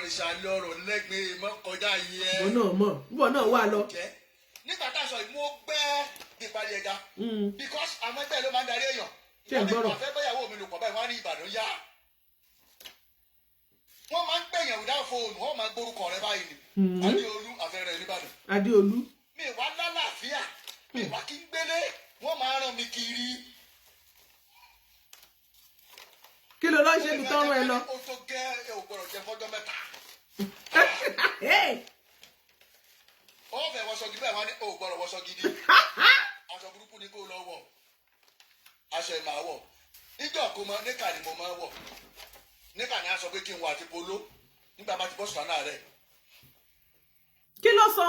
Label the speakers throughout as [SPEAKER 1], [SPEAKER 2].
[SPEAKER 1] ní ṣàlẹ́ ọ̀rọ̀ lẹ́gbẹ̀ẹ́ mọ́ kọjá yìí ẹ.
[SPEAKER 2] Ìwọ náà wà lọ.
[SPEAKER 1] Nígbà tá a sọ mo gbẹ́ ìparí ẹja. Because àwọn ẹgbẹ́ ló máa ń darí èèyàn.
[SPEAKER 2] Ṣé ń gbọ́rọ̀?
[SPEAKER 1] Àfẹ́ báyàwó mi lò pọ̀ báyìí wọ́n á ní Ìbàdàn yá. Wọ́n máa ń pèèyàn without phone, wọ́n máa gbórúkọ rẹ báyìí ni. Adéolú àfẹ́rẹ́ Ìbàdàn.
[SPEAKER 2] Adéolú.
[SPEAKER 1] Mi wá lálàáfíà, mi wá kí n gbélé, wọ́n máa rán mi kiri.
[SPEAKER 2] Kí ló lọ ṣe ibi tọ́rọ ẹ lọ?
[SPEAKER 1] Ó tó gẹ́ ẹ ò gbọ́dọ̀ jẹ fọ́jọ́ mẹ́ta. Ó fẹ́ wọṣọ gidi báyìí wọ́n ní ò gbọ́dọ̀ wọṣọ gidi. Aṣọ burúkú ni kó lọ wọ̀. Aṣọ ẹ̀ máa wọ̀. Níjọ́ kó mọ níkà ni mo máa wọ̀. Níkà ni a sọ pé kí n wọ àti polo nígbà bá ti bọ́ sùtánà rẹ̀.
[SPEAKER 2] Kí ló sọ?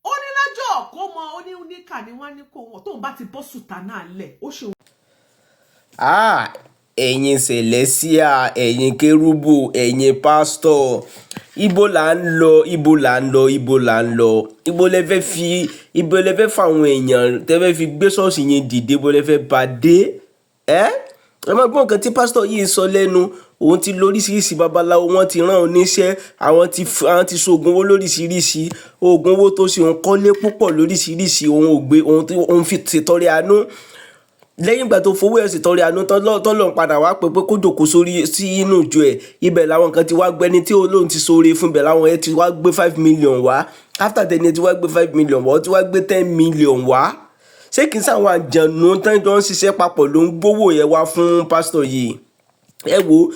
[SPEAKER 2] Ó ní lọ́jọ́ kó mọ ó ní níkà ni wọ́n ní kó wọ̀ tóun bá ti bọ́ sùtánà lẹ̀ ó ṣe.
[SPEAKER 3] Ẹ̀yin Celestial, ẹ̀yin kérúbù, ẹ̀yin pásítọ̀, ibo là ń lọ, ibo là ń lọ, ibo là ń lọ, ibo lẹ fẹ́ fáwọn èèyàn tẹ́ fẹ́ fi gbé ṣọ́ọ̀ṣì yẹn dìde, ibo lẹ fẹ́ bá dé. Ẹ máa gbọ́ nǹkan tí pásítọ̀ yìí sọ lẹ́nu, òun ti lóríṣiríṣi babaláwo, wọ́n ti rán oníṣẹ́, àwọn ti ṣoògùn owó lóríṣiríṣi, oògùn owó tó ṣe òun kọ́lé púpọ̀ lóríṣiríṣi, òun fi ṣètọrẹ àánú. Lẹ́yìn ìgbà tó fowó ẹ̀ sì tọrẹ àánú tọ́lọ́run padà wá pé kó jòkó sí inú ìjọ ẹ̀, ibẹ̀ làwọn kan ti wá gbẹ́ni tí Ọlọ́run ti ṣoore fún, ibẹ̀ làwọn ẹ̀ ti wá gbé 5 million wá. After tẹni ti wá gbé 5 million wá, ó ti wá gbé 10 million wá. Ṣé kìí sáwọn àjànú tán jọ ń ṣiṣẹ́ papọ̀ ló ń gbówó yẹn wá fún pásítọ̀ yìí? Ẹ wo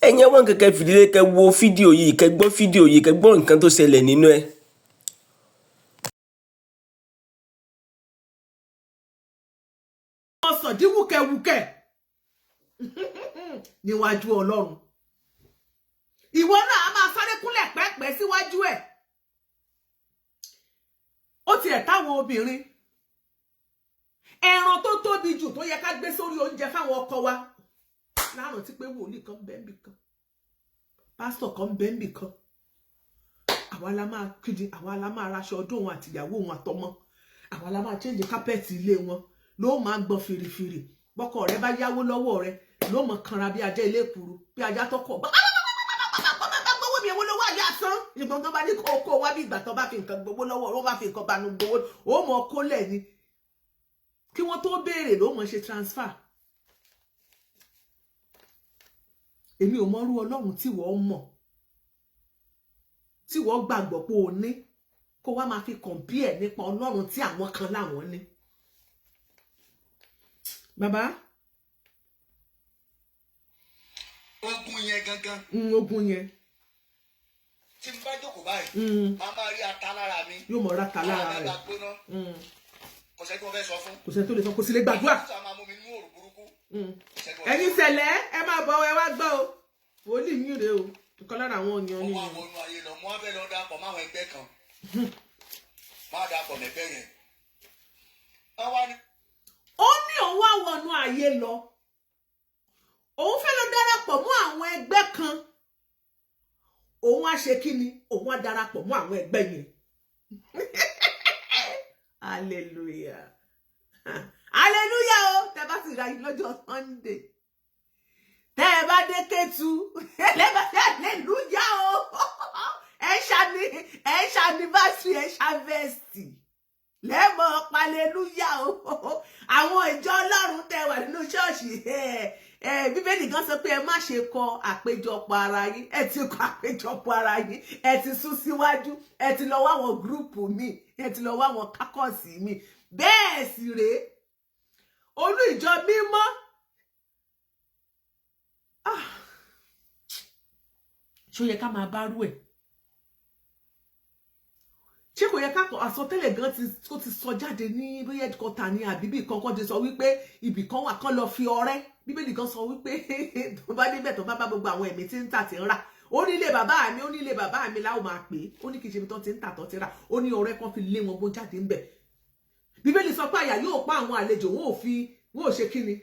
[SPEAKER 3] ẹ̀yin ẹ̀wọ̀n kẹ̀kẹ́ fìdílé kẹ́ wo fídíò yìí, kẹ́ gbọ́ fídíò yìí, kẹ́ gbọ́ nǹkan tó ṣẹlẹ̀ nínú ẹ̀.
[SPEAKER 2] Ọsàn dín wúkẹ́wúkẹ́ níwájú Ọlọ́run. Ìwọ náà a máa sáré kúnlẹ̀ pẹ́pẹ́ síwájú ẹ̀. Ó tiẹ̀ táwọn obìnrin ẹran tó tóbi jù tó yẹ ká gbé sórí oúnjẹ fáwọn ọkọ wa. Láàrín tí pé wòlíì kan bẹ́ẹ̀nbì kan, pásítọ̀ kan bẹ́ẹ̀nbì kan. Àwa la máa kídi, àwa la máa raṣọ ọdún òun àtìyàwó òun àtọmọ. Àwa la máa change kápẹ́ẹ̀tì ilé wọn. Ló máa gbọ́ fìrìfìrì. Bọ́kọ rẹ bá yáwó lọ́wọ́ rẹ, ló mọ̀ kanra bí ajá ilé kuru, bí ajá tọkọ̀. Gbówó mi èwo ló wà yá sán. Ìgbọ́n tó bá ní kó wá bí ìgbà tó bá fi nǹkan gbowó lọ́wọ́, ó bá fi nǹkan banu gbowó, ó mọ̀ kólẹ̀ ni. Kí wọ́n tó béèrè ló mọ̀ ṣe transfer. Èmi ò mọrú Ọlọ́run tí wọ́n mọ̀, tí wọ́n gbàgbọ́ pé o ní, kó wá máa fi compare nípa Ọlọ́run tí àwọn kan láwọn ní. Bàbá.
[SPEAKER 1] Ogun yẹn gangan.
[SPEAKER 2] Ogun yẹn.
[SPEAKER 1] Tí n bá jókòó báyìí, máa máa rí ata lára mi.
[SPEAKER 2] Yóò mọ̀ ra ta lára rẹ̀.
[SPEAKER 1] Kò sẹ́ tí wọ́n fẹ́ sọ fún.
[SPEAKER 2] Kò sẹ́ tó lè sọ, kò sí lè gbàdúrà. Ẹ̀yin Sẹ̀lẹ̀, ẹ máa bọ̀ ẹ wá gbọ́ o. Wòlíì yín rèé o. Ìkan lára àwọn èèyàn ni.
[SPEAKER 1] Mo wá wọnú ayé lọ, mo wá fẹ́ lọ dàpọ̀ máwọn ẹgbẹ́ kan. Máa dàpọ̀ mẹ́gbẹ́ yẹn.
[SPEAKER 2] Ó ní òun wá wọnú ayé lọ. Òun fẹ́ lọ darapọ̀ mọ́ àwọn ẹgbẹ́ kan. Òun á ṣe kí ni? Òun á darapọ̀ mọ́ àwọn ẹgbẹ́ yẹn. Hallelujah. Hallelujah o. Tẹ́ bá sì ra yín lọ́jọ́ Sunday. Tẹ́ bá dé Kétu. Hallelujah o. Ẹ ṣàníbàṣì, ẹ ṣàvẹ́sì. Lẹ́mọ̀ hallelujah o. Àwọn ìjọ Ọlọ́run tẹ́ wà nínú ṣọ́ọ̀ṣì. Bíbélì gan sọ pé ẹ má ṣe kọ àpéjọpọ̀ ara yín. Ẹ ti kọ àpéjọpọ̀ ara yín. Ẹ ti sún síwájú. Ẹ ti lọ wá àwọn gúrùpù mi. Ẹ ti lọ wá àwọn kákọ̀sì mi. Bẹ́ẹ̀ sì rèé. Olú ìjọ mímọ́. Ṣó yẹ ká máa bá rú ẹ̀? Ṣé kò yẹ ká àsọtẹ́lẹ̀ gan tó ti sọ jáde ní bóyá headquarter ní àbíbí kankan ti sọ wípé ibì kan wà kán lọ fi ọrẹ. Bíbélì kan sọ wípé tó bá débẹ̀ tó bá bá gbogbo àwọn ẹ̀mí tí ń tà tí ń rà. Ó ní ilé bàbá mi láwọn máa pè é. Ó ní kì í ṣe ibi tó ti ń tà tó ti rà. Ó ní ọrẹ kan fi lé wọn bó jáde ń bẹ̀. Bíbélì sọ pé àyà yóò pa àwọn àlejò, wọn ò ṣe kí ni?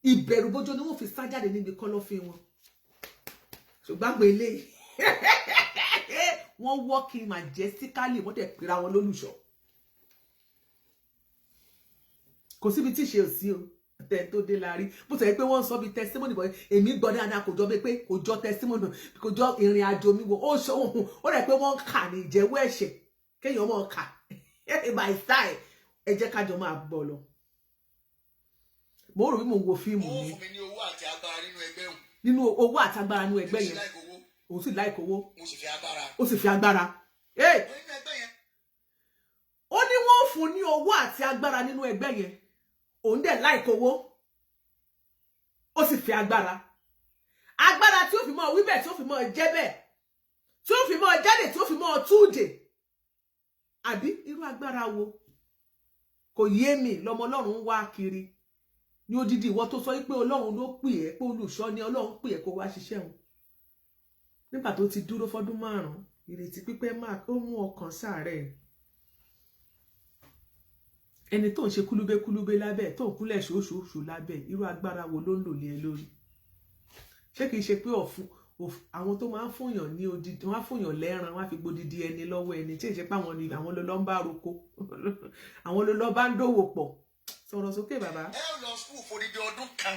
[SPEAKER 2] Ìbẹ̀rù bójó ni wọ́n fi sá jáde níbi kọ́lọ́fín wọn. Ṣùgbọ́n gbé eléyìí. Wọ́n walking majestically, wọ́n tẹ̀ pera wọn lólùṣọ́. Kò síbi tí ṣe ò sí o. tẹ́ tó dé la rí bó ṣe pé wọ́n sọ bí testimony bọ̀ èmi gbọ́ dáadáa kò jọ pé kò jọ testimony kò jọ ìrìn àjò mi wò ó rẹ̀ pé wọ́n kà ní ìjẹ́wọ́ ẹ̀ṣẹ̀ kéèyàn mọ̀ kà by style ẹ jẹ́ ká jọ máa bọ̀ lọ. mo rò bí mo wo fíìmù ni
[SPEAKER 1] fún mi ní owó àti agbára nínú ẹgbẹ́ òun.
[SPEAKER 2] nínú owó àti agbára nínú ẹgbẹ́ yẹn òun sì láìkò owó
[SPEAKER 1] mo sì fi agbára.
[SPEAKER 2] ó sì fi agbára. ó ní wọ́n fún ní owó àti agbára nínú ẹgbẹ́ yẹn òun dẹ̀ láìkò owó ó sì fi agbára tí ó fi mọ́ wí bẹ́ẹ̀ tí ó fi mọ́ jẹ́ bẹ́ẹ̀ tí ó fi mọ́ jáde tí ó fi mọ́ túùdè àbí irú agbára wo kò yé mi lọmọ Ọlọ́run wá kiri ní odidi ìwọ tó sọ pé Ọlọ́run ló pè ẹ́ pé olùṣọ́ ni Ọlọ́run pè ẹ́ kó wá ṣiṣẹ́ wọn nígbà tó ti dúró fọ́dún 5 ìrètí pípẹ́ máa kó mú ọkàn sàárẹ̀ ẹni tó ń ṣe kúlúbé lábẹ́ tó ń kúnlẹ̀ ṣoṣooṣù lábẹ́ irú agbára wo ló ń lò lé ẹ lórí ṣé kìí ṣe pé àwọn tó máa ń fòyàn ní odidi wọn á fòyàn lẹ́ran wọn á fi gbodidi ẹni lọ́wọ́ ẹni tí ìṣe pé àwọn ló lọ ń bá roko àwọn ló lọ bá ń dòwò pọ̀ sọ̀rọ̀ sókè bàbá.
[SPEAKER 1] ẹ lọ skul fòdìdí ọdún kan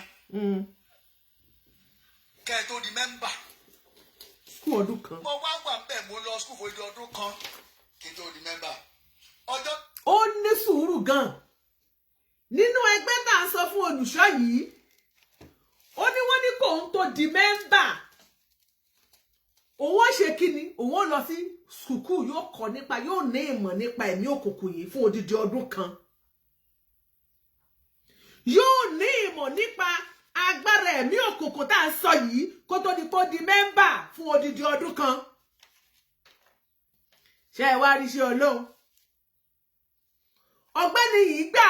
[SPEAKER 1] kẹ́ ẹ tó di mẹ́mbà.
[SPEAKER 2] skul ọdún kan.
[SPEAKER 1] mo wá wà bẹ́ẹ̀ mo lọ skul fòdìdí ọdún kan kí n tó di mẹ́mbà. ọjọ́.
[SPEAKER 2] ó ní sùúrù gan nínú ẹgbẹ́ tá à ń sọ fún olùṣọ́ yìí ó ní wọ́n ní kóun tó di mẹ́mbà òun ó ṣe kíni òun ó lọ sí sùkúù yóò kọ́ nípa yóò ní ìmọ̀ nípa ẹ̀mí òkùnkùn yìí fún odidi ọdún kan yóò ní ìmọ̀ nípa agbára ẹ̀mí òkùnkùn tá à ń sọ yìí kó tó di kó di mẹ́mbà fún odidi ọdún kan ṣé ẹ wá rí iṣẹ́ Ọlọ́run ọ̀gbẹ́ni yìí gbà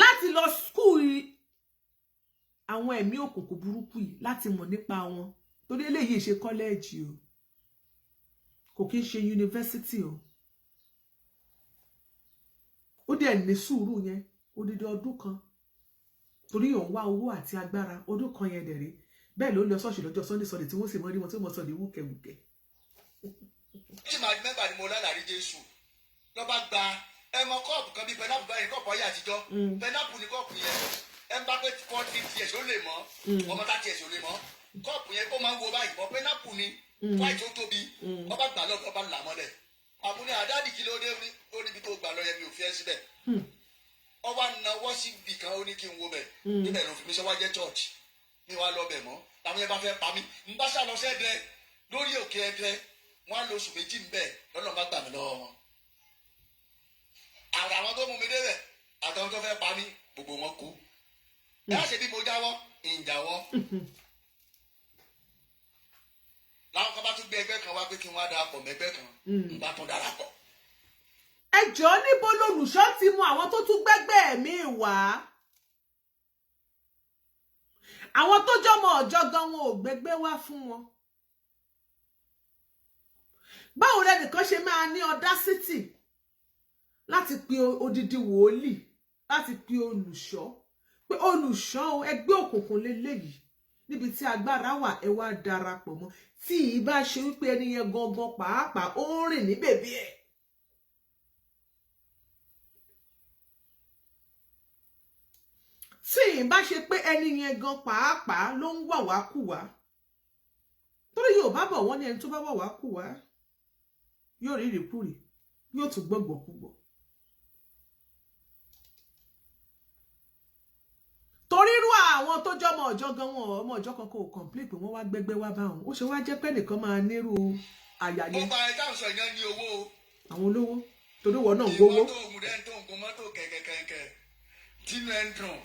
[SPEAKER 2] láti lọ skúù àwọn ẹ̀mí òkùnkùn burúkú yìí láti mọ̀ nípa wọn torí eléyìí ṣe kọ́lẹ́ẹ̀jì o kò kí ń ṣe yunifásitì o ó dẹ̀ ní sùúrù yẹn odidi ọdún kan torí òun wá owó àti agbára ọdún kan yẹn dẹ̀rẹ̀ bẹ́ẹ̀ ló lọ ṣọ́ọ̀ṣì lọ́jọ́ sunday tí wọ́n sì mọ́ rí wọn tí wọ́n sọ ní wúkẹ́wúkẹ́.
[SPEAKER 1] ṣé màá di mẹ́mbà ni mo lálàrí Jésù lọ́ bá gba ẹmọ kọ́ọ̀pù kan bíi pẹnápù báyìí kọ́ọ̀pù ayé àtijọ́ pẹnápù ni kọ́ọ̀pù yẹn ẹ ń bá pé 40 years ó lè mọ́ ọmọ 30 years ó lè mọ́ kọ́ọ̀pù yẹn ó máa ń wo báyìí bọ́ pẹnápù ni white ó tóbi wọ́n bá gbà lọ́gbọ́n bá là mọ́lẹ̀ àbúrò àdáàdì kí ló dé ó níbi tó gbà lọ yẹn mi ò fi ẹ́ síbẹ̀ wọ́n wá nawọ́ sí ibì kan ó ní kí n wo bẹ̀ níbẹ̀ ló fi mi sọ́wọ́ jẹ́ church mi wá lọ bẹ̀ mọ́ làwọn yẹn bá fẹ́ pa mí n bá sá lọ sẹ́dẹ̀ lórí òkè ẹ̀dẹ̀ wọ́n á lo oṣù méjì ń bẹ̀ lọ́nà bá gbà mí lọ́wọ́ wọn. àwọn tó mú mi débẹ̀ àtàwọn tó fẹ́ pa mí gbogbo wọn kú. ẹ á ṣe bí mo jáwọ́ ìjàwọ́. láwọn kan bá tún gbé ẹgbẹ́ kan wá pé kí n wá darapọ̀ mẹ́gbẹ́ kan n bá tún darapọ̀.
[SPEAKER 2] ẹ jọ̀ọ́ níbo lolùṣọ́ ti mú àwọn tó tún gbẹ́gbẹ́ mi wá àwọn tó jọmọ ọjọ́ gan wọn ò gbẹgbẹ́ wá fún wọn báwo lẹnìkan ṣe máa ní ọdásítì láti pe odidi wòlíì láti pe olùṣọ́ pé olùṣọ́ ẹgbẹ́ òkùnkùn lélẹ́yìí níbi tí agbára wà ẹ wá darapọ̀ mọ́ tí ìbá ṣe wípé ẹni yẹn gangan pàápàá ó ń rìn ní bèbí ẹ̀. tí ìbá ṣe pé ẹni yẹn gan pàápàá ló ń wà wá kù wá torí Yorùbá bọ̀ wọ́n ní ẹni tó bá wà wá kù wá yóò rí ìrìkúrì yóò tún gbọ́gbọ́ púpọ̀ torí irú àwọn tó jọmọ ọjọ́ gan wọn ọmọ ọjọ́ kan kò complete pé wọ́n wá gbẹ́gbẹ́ wá bá wọn ó ṣe wá jẹ́ pé nìkan máa nírú àyà yẹn.
[SPEAKER 1] ọba ẹ̀ka ọ̀sọ̀ yẹn ní owó.
[SPEAKER 2] àwọn olówó torí wọn náà gbowó.
[SPEAKER 1] ìmọ̀tò òmùdẹ́ tó ń gun mọ́tò kẹ̀kẹ́kẹ̀kẹ́ tínú ẹ̀ ń dùn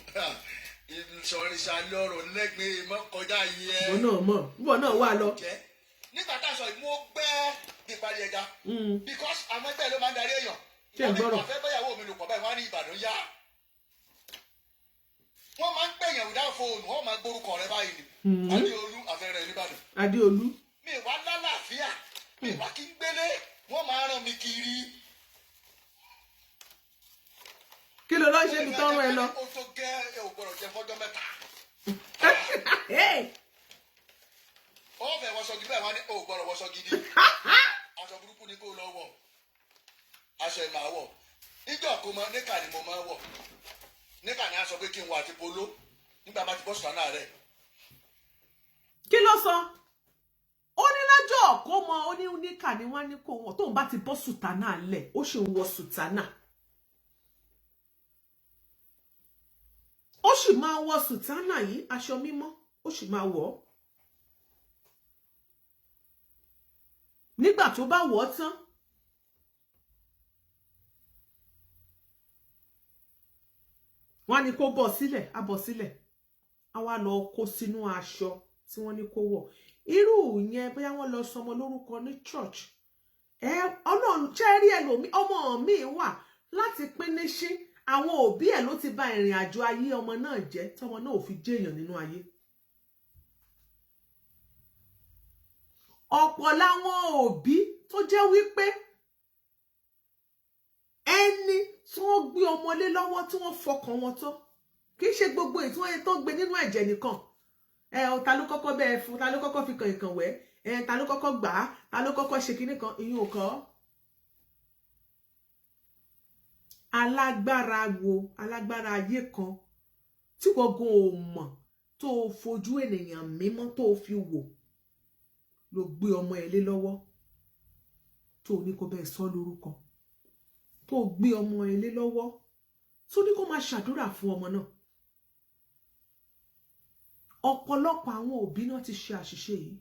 [SPEAKER 1] ìsọ̀rìṣà lọ́rọ̀ lẹ́gbẹ̀ẹ́ mọ́kọjá yẹ.
[SPEAKER 2] wọn náà mọ̀ wọn náà wà lọ.
[SPEAKER 1] nígbà tá a sọ mo gbẹ́ ìparí ẹja because àwọn ẹgbẹ́ ló máa ń darí èèyàn.
[SPEAKER 2] ṣé ń gbọ́rọ̀
[SPEAKER 1] wọ́n fẹ́ báyàwó mi lò pọ̀ báyìí wọ́n á ní Ìbàdàn yá. wọ́n máa ń pèèyàn without phone wọ́n máa gbórúkọ rẹ báyìí ni Adéolú àfẹ́rẹ́ nìbàdàn.
[SPEAKER 2] Adéolú.
[SPEAKER 1] mi wá lálàáfíà mi wá kí n gbélé wọ́n máa rán mi kiri.
[SPEAKER 2] kí ló lọ ṣe ibi tọrọ ẹ lọ.
[SPEAKER 1] ó tó gẹ́ ẹ ò gbọ́dọ̀ jẹ fọ́jọ́ mẹ́ta. ó fẹ́ wọṣọ gidi báyìí wọ́n á ní ò gbọ́dọ̀ wọṣọ gidi. aṣọ burúkú ni kó lọ wọ̀. kó mọ níkà ni mo máa wọ̀ níkà ni a sọ pé kí n wọ àti polo nígbà bá ti bọ́ sùtánà rẹ̀.
[SPEAKER 2] kí ló sọ ó ní lọ́jọ́ kó mọ ó ní níkà ni wọ́n ní kó wọ̀ tóun bá ti bọ́ sùtánà lẹ̀ ó sì ń wọ sùtánà ó sì máa wọ sùtánà yìí aṣọ mímọ́ ó sì máa wọ̀ ọ́ nígbà tó bá wọ̀ ọ́ tán wọ́n ní kó bọ́ sílẹ̀ á bọ́ sílẹ̀ á wá lọ kó sínú aṣọ tí wọ́n ní kó wọ̀ irú yẹn bóyá wọ́n lọ sọmọ lórúkọ ní church Ọlọ́run rí ẹlòmí ọmọ mi wà láti pín níṣí àwọn òbí ẹ̀ ló ti bà ìrìn àjò ayé ọmọ náà jẹ́ tọmọ náà ò fi jẹ́yàn nínú ayé ọ̀pọ̀ láwọn òbí tó jẹ́ wípé ẹni tí wọ́n gbé ọmọ lé lọ́wọ́ tí wọ́n fọkàn wọn tó kì í ṣe gbogbo èyí tí wọ́n tó gbé nínú ẹ̀jẹ̀ nìkan ta ló kọ́kọ́ bẹ́ẹ̀ fún ta ló kọ́kọ́ fi kàn ìkàn wẹ́ ta ló kọ́kọ́ gbà á ta ló kọ́kọ́ ṣe kinní kan ìyún ò kọ́ alágbára wo alágbára ayé kan tí gbogbo ò mọ̀ tó fojú ènìyàn mímọ́ tó fi wò ló gbé ọmọ ẹ̀ lé lọ́wọ́ tó ní kó bẹ́ẹ̀ sọ lórúkọ tó gbé ọmọ ẹ̀ lé lọ́wọ́ tó ní kó máa ṣàdúrà fún ọmọ náà ọ̀pọ̀lọpọ̀ àwọn òbí náà ti ṣe àṣìṣe yìí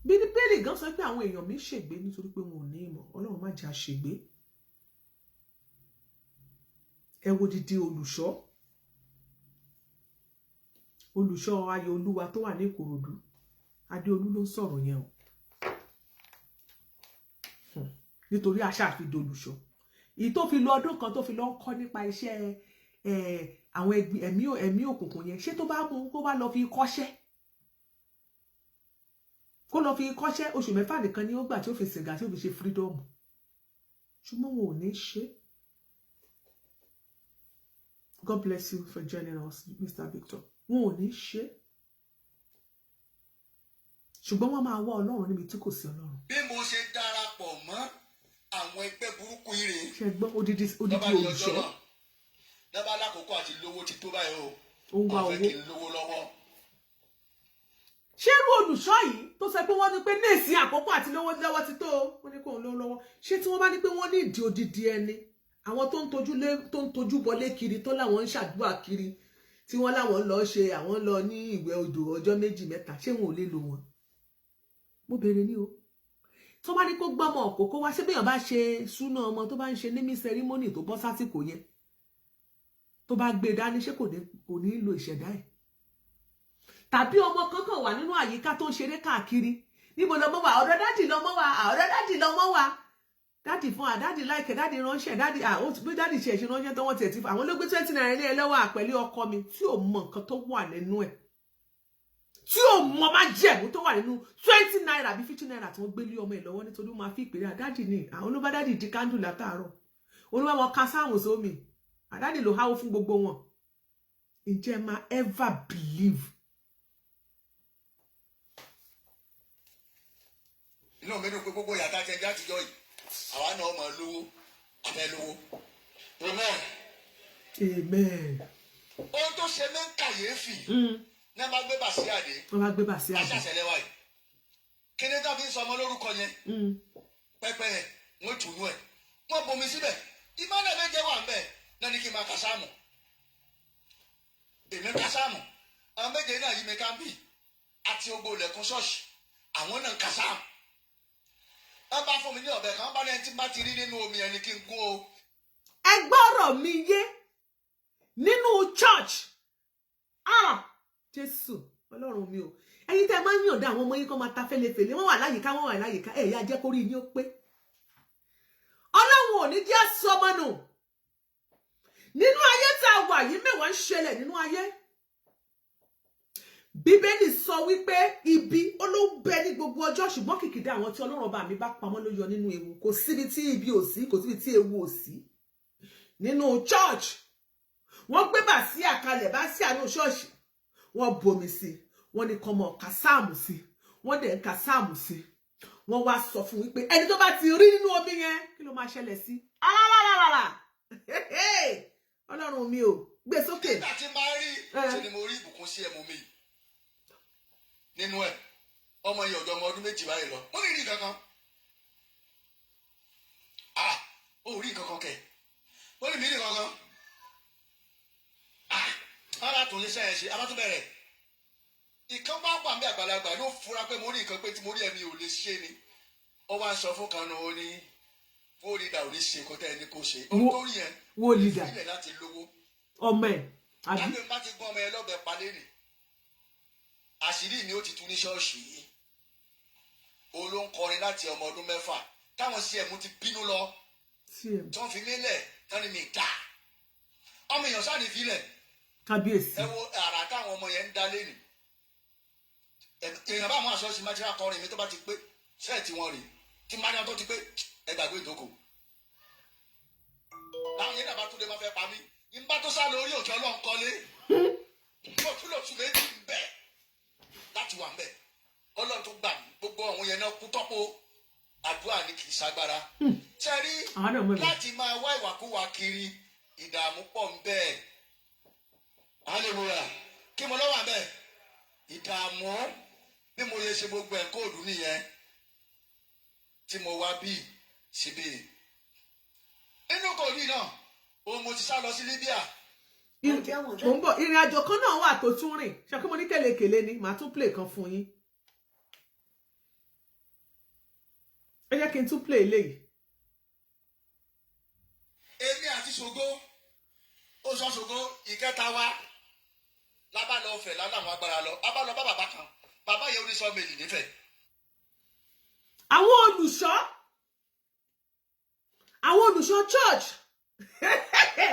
[SPEAKER 2] Bíbélì gan sọ pé àwọn èèyàn mi ṣègbé nítorí pé wọn ò ní ìmọ̀ Ọlọ́run má jẹ́ àṣègbé ẹ wo didi olùṣọ́ Ayọ̀ Olúwa tó wà ní Ìkòròdú Adéolú ló ń sọ̀rọ̀ yẹn o nítorí àṣà àfidò olùṣọ́ èyí tó fi lọ ọdún kan tó fi lọ ń kọ́ nípa iṣẹ́ àwọn ẹ̀mí òkùnkùn yẹn ṣé tó bá mú kó wá lọ fi kọ́ṣẹ́ oṣù 4 nìkan ni ó gbà tí ó fi sìgá tí ó fi ṣe freedom ṣùgbọ́n wọn ò ní ṣe. God bless you for joining us, Mr. Victor. Wọn ò ní ṣe ṣùgbọ́n wọ́n máa wá Ọlọ́run níbi tí kò sí Ọlọ́run.
[SPEAKER 1] bí mo ṣe darapọ̀ mọ́ àwọn ẹgbẹ́ burúkú ire.
[SPEAKER 2] ṣe gbọ́ odidi olùṣọ́.
[SPEAKER 1] dábàá lákòókò àti lówó ti tó báyìí o.
[SPEAKER 2] ó ń wá owó.
[SPEAKER 1] àwọn fẹ́ kí n lówó lọ́wọ́.
[SPEAKER 2] ṣé irú olùṣọ́ yìí tó sọ pé wọ́n ní pé nẹ́ẹ̀sì àkókò àti lówó lọ́wọ́ ti tó wọ́n ní kó ń lówó lọ́wọ́ ṣé tí wọ́n bá ní pé wọ́n ní ìdí odidi ẹni àwọn tó ń tojú bọlé kiri tó láwọn ń ṣàdúrà kiri tí wọ́n láwọn lọ ṣe àwọn lọ ní ìwẹ̀ odò ọjọ́ 2-3 ṣé wọn ò lè lò wọ́n. mo béèrè ní o tó bá ní kó gbọ́mọ òkókó wá ṣé béèyàn bá ṣe súná ọmọ tó bá ń ṣe nímí sẹrímónì tó bọ́ sásìkò yẹn tó bá gbé dání ṣé kò ní lo ìṣẹ̀dá ẹ̀ tàbí ọmọ kankan wà nínú àyíká tó ń ṣeré káàkiri níbo lọmọ wà ọ̀dọ̀ dádì lọmọ wà ọ̀dọ̀ dádì lọmọ wà dádì fún dádì láìkẹ́ dádì ránṣẹ́ dádì bí dádì ṣe ránṣẹ́ tó wọ́n tiẹ̀ ti fún àwọn ló gbé 20 naira ní ẹ lọ́wọ́ àpẹẹlẹ ọkọ mi tí ò mọ nǹkan tó wà nínú ẹ̀ tí ò mọ má jẹ̀mú tó wà nínú 20 naira bí 50 naira tí wọ́n gbé lé ọmọ ẹ̀ lọ́wọ́ nítorí wọ́n máa fi ìpèrè àdádì ni àwọn ló bá dádì di kándù látàárọ̀ olúwa wọn ka sáwọn sómi àdádì ló háwó fún gbogbo wọn ǹjẹ́ ẹ máa ever believe.
[SPEAKER 1] inú mi dùn pé gbogbo yàtá jẹ játijọ́ yìí àwa náà máa lówó abẹ́ lówó. Amen. ohun tó ṣe mí ń kàyéfì ní ẹ bá gbé bàṣíà dé.
[SPEAKER 2] wọ́n bá gbé bàṣíà dé.
[SPEAKER 1] aṣàṣẹlẹ̀ wa yìí kí ni tó fi ń sọ ọmọ lórúkọ yẹn. pẹpẹ wọn tùnú ẹ wọn bomi síbẹ̀ ìmọ̀lẹ̀ méje wà ń bẹ̀ náà ní kí n máa kásámù. èmi kásámù àwọn méje náà yí mi ká ń bì àti ogbó ilẹ̀kùn ṣọ́ọ̀ṣì àwọn náà kásámù. wọ́n bá fún mi ní ọ̀bẹ kan bá ní ẹni tí bá ti rí nínú omi ẹni kí n gún o.
[SPEAKER 2] ẹ gbọ́rọ̀ mi yé nínú church Jésù Ọlọ́run mi o ẹ̀yin tẹ́ máa ń yànda àwọn ọmọ yín kan máa ta fẹ́lẹ́fẹ́lẹ́ wọ́n wà láyìíká ẹ̀yà jẹ́ kórí yín ó pé Ọlọ́run ò ní jẹ́ sọmọ nù nínú ayé tá a wà yìí mẹ́wàá ń ṣẹlẹ̀ nínú ayé Bíbélì sọ wípé ibi ó ló ń bẹ ní gbogbo ọjọ́ ṣùgbọ́n kìkìdá àwọn tí Ọlọ́run bá mi bá pamọ́ ló yọ nínú ewu kò síbi tí ibi ò sí kò síbi tí ewu ò sí nínú church wọ́n gbé bàsíà kalẹ̀ bàsíà ní ṣọ́ọ̀ṣì wọ́n bomi sí wọ́n ní kọ́mọ kásáàmù sí wọ́n dẹ̀ ń kásáàmù sí wọ́n wá sọ fún wípé ẹni tó bá ti rí nínú omi yẹn kí ló máa ṣẹlẹ̀ sí rárá. Ọlọ́run mi ò gbé sókè.
[SPEAKER 1] Nígbà tí máa rí ṣe ni mo rí ìbùkún sí ẹmu mi nínú ẹ̀ ọmọ yìí ọ̀dọ́ ọmọ ọdún méjì báyìí lọ mo rí kankan ó rí kankan kẹ mo rí mi rí kankan ara tó ní sẹ́yìn ṣe abátúbẹ̀rẹ̀ ìkan bá pàmì àgbàlagbà ló fura pé mo rí nǹkan pé tí mo rí ẹ̀mí ò lè ṣe ni ó wá sọ fún kan náà ó ní wólídà ò ní ṣe kó tẹ́ ẹni kó ṣe ó tó rí yẹn
[SPEAKER 2] wólídà
[SPEAKER 1] ilẹ̀ láti lówó
[SPEAKER 2] ọmọ ẹ̀ àbí.
[SPEAKER 1] láti bá ti gbọ́n ọmọ ẹ lọ́bẹ̀ palẹ́ nì àṣírí mi ó ti tú ní ṣọ́ọ̀ṣì yìí olóńkọrin láti ọmọ ọdún 6 táwọn CM ti bínú lọ tí wọ́n fi mí lẹ̀ tán ni mi dá ọmọ èèyàn sáà ní fílẹ̀
[SPEAKER 2] kábíyèsí
[SPEAKER 1] ẹ wo àrà táwọn ọmọ yẹn ń dá lẹ́nu èèyàn bá àwọn àṣọ́ọ̀ṣì máa ti rà kọrin mi tó bá ti pé sẹ́ẹ̀tì wọn rè tí máa tó ti pé ẹ gbàgbé ìdókò láwọn yẹn dàbá tó lè máa fẹ́ pa mí ń bá tó sá lórí òkè ọlọ́run kọ́lé mo tún lò tún méjì ń bẹ̀ láti wà ń bẹ̀ ọlọ́run tó gbà mí gbogbo àwọn yẹn náà kú tọ́pọ̀ àdúrà ní kì í ṣagbára sẹ́rí láti máa wá ìwàkúwà kiri ìdààmú pọ̀ ń bẹ́ẹ̀ hallelujah kí mo lọ́wọ́ àbẹ̀ ìdààmú bí mo yẹ ṣe gbogbo ẹ̀ kóòdù nìyẹn tí mo wá bí síbí nínú kòòdù náà òun mo ti sá lọ sí Libya.
[SPEAKER 2] mo ń bọ̀ ìrìn àjò kan náà wà tó tún rìn ṣe kí mo ní kélekèle ni màá tún play kan fún yín ẹ jẹ́ kí n tún play eléyìí.
[SPEAKER 1] èmi àti ṣògo ó sọ ṣògo ìkẹta wa lábá lọ fẹ lálàmú agbára lọ abá lọ bá bàbá kan bàbá yẹn oníṣọ méjì nífẹ̀ẹ́.
[SPEAKER 2] àwọn olùṣọ́ church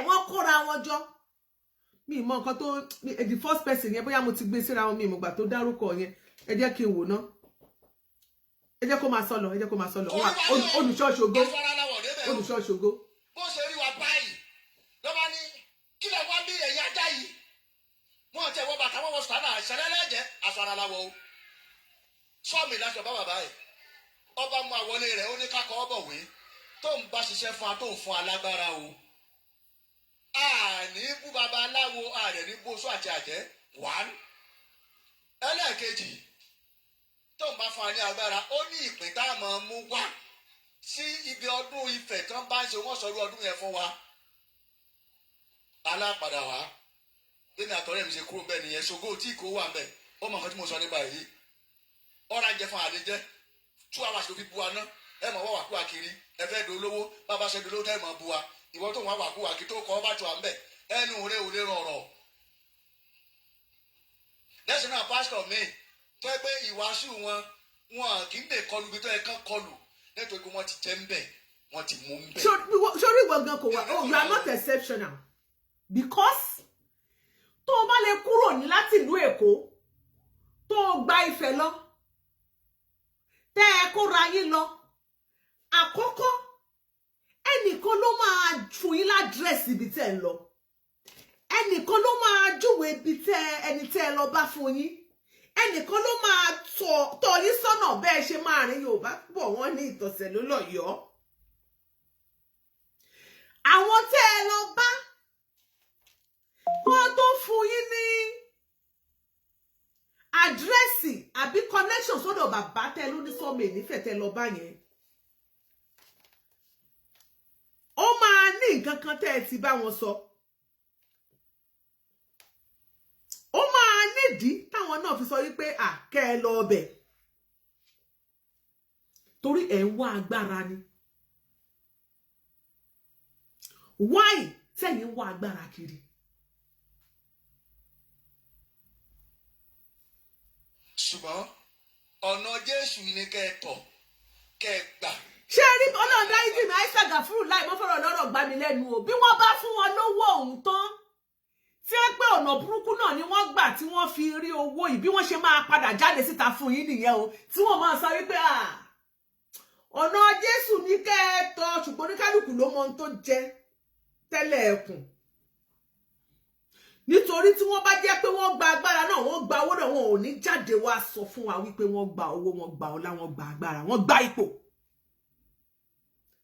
[SPEAKER 2] wọ́n kóra wọn jọ mi mọ nǹkan tó the first person yẹn bóyá mo ti gbé síra wọn mi ìmọ̀gbà tó dárúkọ yẹn ẹ jẹ́ kí n wò ná ẹ jẹ́ kó máa sọ lọ olùṣọ́ ṣògo.
[SPEAKER 1] bó ṣe rí wa báyìí ló bá ní kí lè wá bí ẹ̀yìn ajá yìí wọ́n tẹ̀ wọ́n bàtà wọ́n wọ́n sùtánà ìṣẹ̀lẹ́lẹ́jẹ̀ aṣọ ara láwọ̀ o sọ́ọ̀mì láṣọ bá bàbá ẹ̀ ọba mú àwọlé rẹ̀ ó ní kákọ́ ọ̀bọ̀wé tó ń bá ṣiṣẹ́ fún wa tó ń fún alágbára o àní bú baba aláwo ààrẹ ní bóṣù àti àjẹ́ one ẹlẹ́ẹ̀kejì tó ń bá fún wa ní agbára ó ní ìpín tá a máa mú wá sí ibi ọdún Ifẹ̀ tán bá ń ṣe wọ́n sọ̀rọ̀ ọdún yẹn fún wa alápadà wá lẹ́nu àtọ́rẹ́ mi ṣe kúrò bẹ́ẹ̀ nìyẹn ṣògo tí kò wà bẹ́ẹ̀ ó mọ̀ nǹkan tí mo sọ nípa èyí ọ̀rọ̀ ajẹ́ fún àlejẹ́ 2 hours ló fi bu wa ná ẹ mọ̀ wá wàkúwà kiri ẹ fẹ́ dolówó bàbá ṣe dolówó tẹ́ ẹ mọ̀ bu wa ìwọ tó ń wá wàkúwà kí tó kọ́ ọ bá tó à ń bẹ̀ ẹnu rẹ ò lè rọrọ̀ lẹ́sìn náà pásítọ̀ mi tó ẹ pé ìwàásù wọn kì í lè kọlu ibi tó ẹ kán kọlù nítorí pé wọ́n ti jẹ́ ń bẹ̀ wọ́n ti mú ń bẹ̀.
[SPEAKER 2] sórí gbọ̀ngàn kò wá you are not exceptional because tó o bá lè kúrò ní láti ìlú Èkó tó o gba Ifẹ̀ lọ tẹ́ ẹ kóra yín lọ àkọ́kọ́ ẹnìkan ló máa fún yín ládírẹ́sì ibi tẹ́ ẹ lọ ẹnìkan ló máa júwèé ibi tẹ́ ẹni tẹ́ ẹ lọ bá fún yín ẹnìkan ló máa tọ́ yín sọ́nà bẹ́ẹ̀ ṣe máa rìn Yorùbá bọ̀ wọ́n ní ìtọ̀sẹ̀ ló lọ́yọ̀ọ́ àwọn tẹ́ ẹ lọ bá wọ́n tó fún yín ní àdírẹ́sì àbí connection sọ́dọ̀ bàbá tẹ́ ló ní sọ́mọ̀ nífẹ̀ẹ́ tẹ́ lọ bá yẹn ó máa ní nǹkan kan tẹ́ ẹ ti bá wọn sọ ó máa nídìí táwọn náà fi sọ wípé kẹ́ ẹ lọ ọbẹ̀ torí ẹ̀ ń wá agbára ni why tẹ́yìn wá agbára kiri.
[SPEAKER 1] ṣùgbọ́n ọ̀nà Jésù ni kẹ́ ẹ tọ̀ kẹ́ ẹ gbà.
[SPEAKER 2] ṣé rí ọlọ́run dárí jì mí àìsàn gàfúrú láì mọ́ fọ́rọ̀ lọ́rọ̀ gbá mi lẹ́nu o bí wọ́n bá fún wọn lówó ọ̀hún tán tí ẹ pé ọ̀nà burúkú náà ni wọ́n gbà tí wọ́n fi rí owó yìí bí wọ́n ṣe máa padà jáde síta fún yín nìyẹn o tí wọ́n máa sọ wípé ọ̀nà Jésù ní kẹ́ ẹ tọ̀ ṣùgbọ́n oníkálùkù ló mọ ohun tó jẹ tẹ́lẹ̀ ẹkùn nítorí tí wọ́n bá jẹ́ pé wọ́n gba agbára náà wọ́n gba owó náà wọn ò ní jáde wá sọ fún wa wípé wọ́n gba owó wọ́n gba ọlá wọ́n gba agbára wọ́n gba ipò.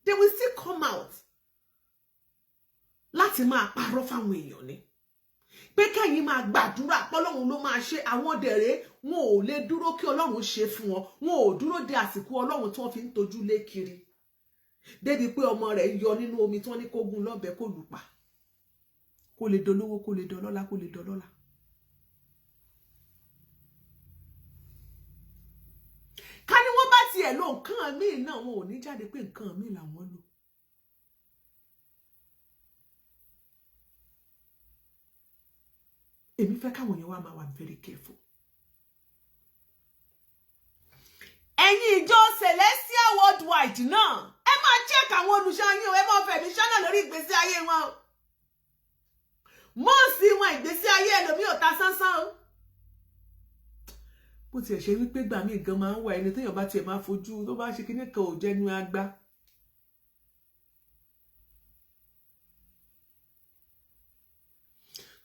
[SPEAKER 2] They will still come out láti máa parọ́ fáwọn èèyàn ni pé kẹ́yìn máa gbàdúrà pọ́lọ́run ló máa ṣe àwọn dẹ̀rẹ́ wọn ò lè dúró kí ọlọ́run ṣe fún wọn wọn ò dúró de àsìkò ọlọ́run tí wọ́n fi ń tojú lé kiri débi pé ọmọ rẹ̀ yọ nínú omi tí wọ́n ní kó gún lọ́bẹ kó lù pa kó lè dolówó kó lè dọlọ́lá kó lè dọlọ́lá. ká ní wọ́n bá tiẹ̀ lo nǹkan míì náà wọn ò ní jáde pé nǹkan míì làwọn lò. èmi fẹ́ káwọn èèyàn wá máa wà very careful. ẹ̀yin ìjọ Celestial Worldwide náà ẹ máa check àwọn olùṣọ́ yín o ẹ máa fẹ̀mí ṣọ́nà lórí ìgbésí ayé wọn o mọ́ọ̀sì wọn ìgbésí ayé ẹlòmíì ò ta sánsán o. bó tiẹ̀ ṣe wípé gbà mí gan máa ń wà ẹni téèyàn bá tiẹ̀ máa fojú tó bá ṣe kíní kan ò jẹ́nu agbá.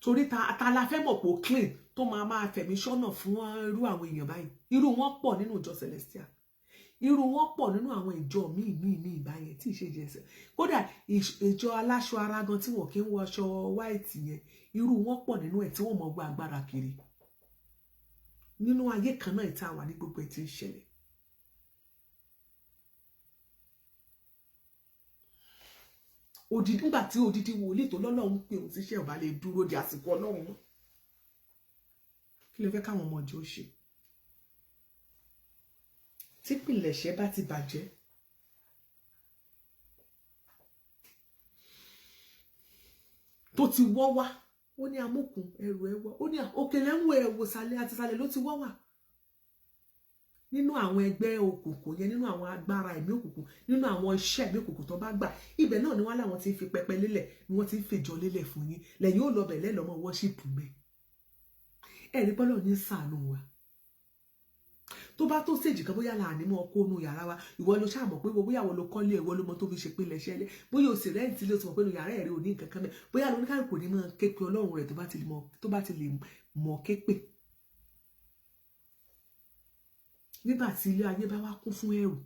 [SPEAKER 2] torí ta la fẹ́ mọ̀ pé ó clean tó máa fẹ̀mí ṣọ́nà fún irú àwọn èèyàn báyìí irú wọn pọ̀ nínú ìjọ Celestial irú wọn pọ̀ nínú àwọn ìjọ míì báyẹn tí ì ṣe jẹsẹ̀ kódà ìjọ aláṣọ ara gan tí wọn kì í wọ aṣọ white yẹn irú wọn pọ̀ nínú ẹ̀ tí wọ́n mọ̀ gba agbára kiri nínú ayé kan náà ìta wà ní gbogbo ẹ̀ tí ń ṣẹlẹ̀. nígbà tí odidi wòlíì tó lọ́lọ́run pé òun tíṣẹ́ ọba lè dúró di àsìkò ọlọ́run mọ́ kí ló fẹ́ káwọn ọmọ ọjọ́ ṣe tí pìlẹ̀ṣẹ̀ bá ti bàjẹ́ tó ti wọ́ wá ó ní amókun ẹrù ẹwọ́ ó ní òkèlè ń wo ẹ̀wò sàlẹ̀ àti sàlẹ̀ ló ti wọ́ wá nínú àwọn ẹgbẹ́ òkùnkùn yẹn nínú àwọn agbára ẹ̀mí òkùnkùn nínú àwọn iṣẹ́ ẹ̀mí òkùnkùn tó bá gbà ibẹ̀ náà ni wọ́n láwọn ti fi pẹpẹ lélẹ̀ ni wọ́n ti ń fèjọ lélẹ̀ fún yín lẹ́yìn ó lọ bẹ̀ lẹ́lọ́mọ wọ́ṣípù mẹ́ ẹ̀rí pọ́lọ́ ní ṣàánú wa tó bá tó stage kan bóyá láàánú mọ́ kó nu yàrá wa ìwọ ló ṣàmọ̀ pé bóyá ìwọ ló kọ́lé ìwọ ló mọ tó fi ṣe pé lẹ́ṣẹ́ lẹ́ bóyá o sì rẹ́ǹtì lé o ti mọ̀ pé nu yàrá ẹ̀rí ò ní nǹkan kan mẹ́ bóyá lóní káàkiri kò ní mọ̀ képe ọlọ́run rẹ̀ tó bá ti lè mọ̀ képe. nígbà tí ilé ayé bá wá kún fún ẹ̀rù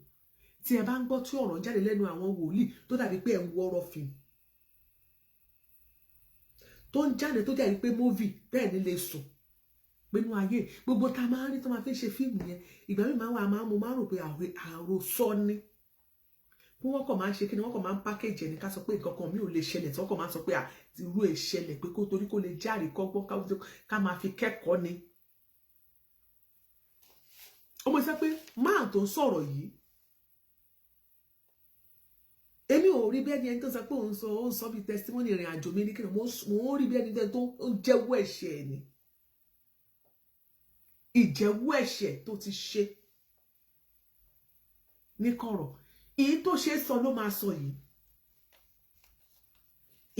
[SPEAKER 2] tí ẹ bá ń gbọ́ tí ọ̀rọ̀ ń jáde lẹ́nu àwọn wòlíì tó dàbí pé ẹ̀ ń wọ́rọ̀ fìm tó ń jáde tó dàbí pé móvì bẹ́ẹ̀ ni lè sùn pẹ̀lú ayé gbogbo tá a máa ń rí tó máa fi ń ṣe fíìmù yẹn ìgbà mi máa wà mo máa ń rò pé àròsọ ni bí wọ́n kàn máa ń ṣe kí ni wọ́n kàn máa ń pákéjì ẹni ká sọ pé nǹkan kan mi ò lè ṣẹlẹ̀ tí wọ́n kàn máa ń sọ pé irú ẹ̀ ṣẹlẹ̀ pé kó torí kó lè járe kọ́gbọ́n ká máa fi kẹ́kọ̀ọ́ ni. ọmọ ìṣẹ́ pé máà tó ń sọ̀rọ̀ yìí èmi ò rí bí ẹni tó sọ pé òun sọ bíi testimony ìrìn àjò mi ní kí ni mo ń rí bí ẹni tó ń jẹ́wọ́ ẹ̀ṣẹ̀ ẹ̀ ni ìjẹ́wọ́ ẹ̀ṣẹ̀ tó ti ṣe ní kọ̀rọ̀ èyí tó ṣe sọ ló máa sọ yìí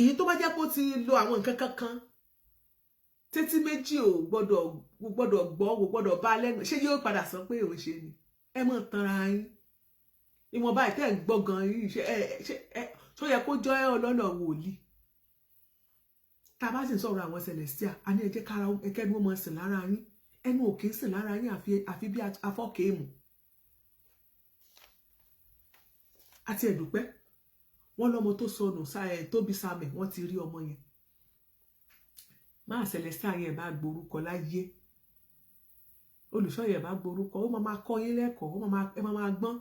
[SPEAKER 2] èyí tó bá jẹ́ pé ó ti lo àwọn nǹkan kankan títí méjì ò gbọ́dọ̀ gbọ́ ò gbọ́dọ̀ bá lẹ́nu ṣé yóò padà sọ pé òun ṣe ni ẹ mọ̀ tanra yín ìwọ̀nba ìtẹ́ ń gbọ́ gan yìí ṣó yẹ kó jọ ọlọ́nà wòlíì tá a bá sì ń sọ̀rọ̀ àwọn Celestial a ní ẹ jẹ́ kára ẹkẹ́ ni wọ́n mọ̀ sìn lára yín ẹnu òkè ń sìn lára yín àfi bí afọ́kèémù àti ẹ̀dùpẹ́ wọ́n lọ́mọ tó sọnù tóbi Samuel wọ́n ti rí ọmọ yẹn máa Celestial yẹn bá gborúkọ láyé olùṣọ́ yẹn bá gborúkọ ó máa kọ́ yín lẹ́kọ̀ọ́ ẹ máa gbọ́n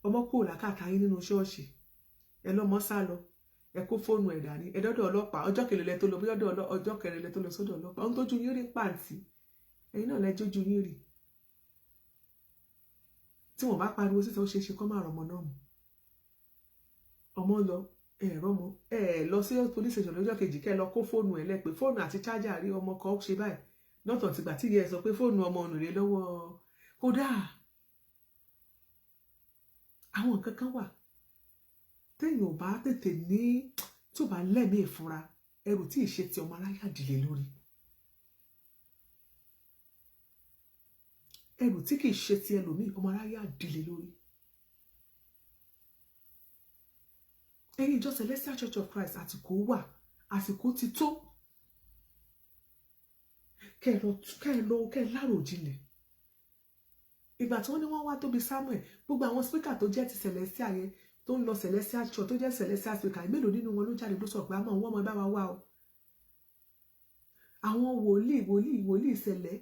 [SPEAKER 2] ọmọ kúrò lákàtà yín nínú ṣọ́ọ̀ṣì ẹ lọ́mọ sá lọ ẹ kó fóònù ẹ̀ dání ẹ dọ́dọ̀ ọlọ́pàá ọjọ́ kẹrìnlẹ̀ tó lọ bí ọjọ́ kẹrìnlẹ̀ tó lọ sọ́dọ̀ ọlọ́pàá ohun tó ju yín rí pàǹtí ẹ̀yin náà lẹ́jọ́ ju yín rí tí wọ́n bá pariwo síta ó ṣeé ṣe kó má rọmọ náà mú ọmọ lọ rọmọ lọ sí police station lọ́jọ́ kejì kẹ́ lọ kó fóònù ẹ̀ lẹ́pẹ́ fóònù àti chájà rí ọmọ kan ṣe báyìí nọ́tọ̀ tìgbà tí ìyẹn sọ pé fóònù ọmọ ọ̀nà rẹ̀ lọ́wọ́ kódà àwọn nǹkan kan wà téèyàn ò bá tètè ní tí ò bá lẹ́mìí ìfura ẹrù tí ì ṣe ti ọmọ aráyà dìlé lórí ẹrù tí kì í ṣe ti ẹlòmíì ọmọ aráyà dìlé lórí. ẹ̀yin ìjọ Celestial Church of Christ àsìkò wà àsìkò ti tó kẹ́ ẹ láròjinlẹ̀ ìgbà tí wọ́n ní wọ́n wá tóbi Samuel gbogbo àwọn spíkà tó jẹ́ ti Celestial yẹn tó ń lọ celestial church tó jẹ́ celestial speaker mélòó nínú wọn ló jáde ló sọ pé àmọ́ wọ́n mọ bá wa wá o àwọn wòlíì ṣẹlẹ̀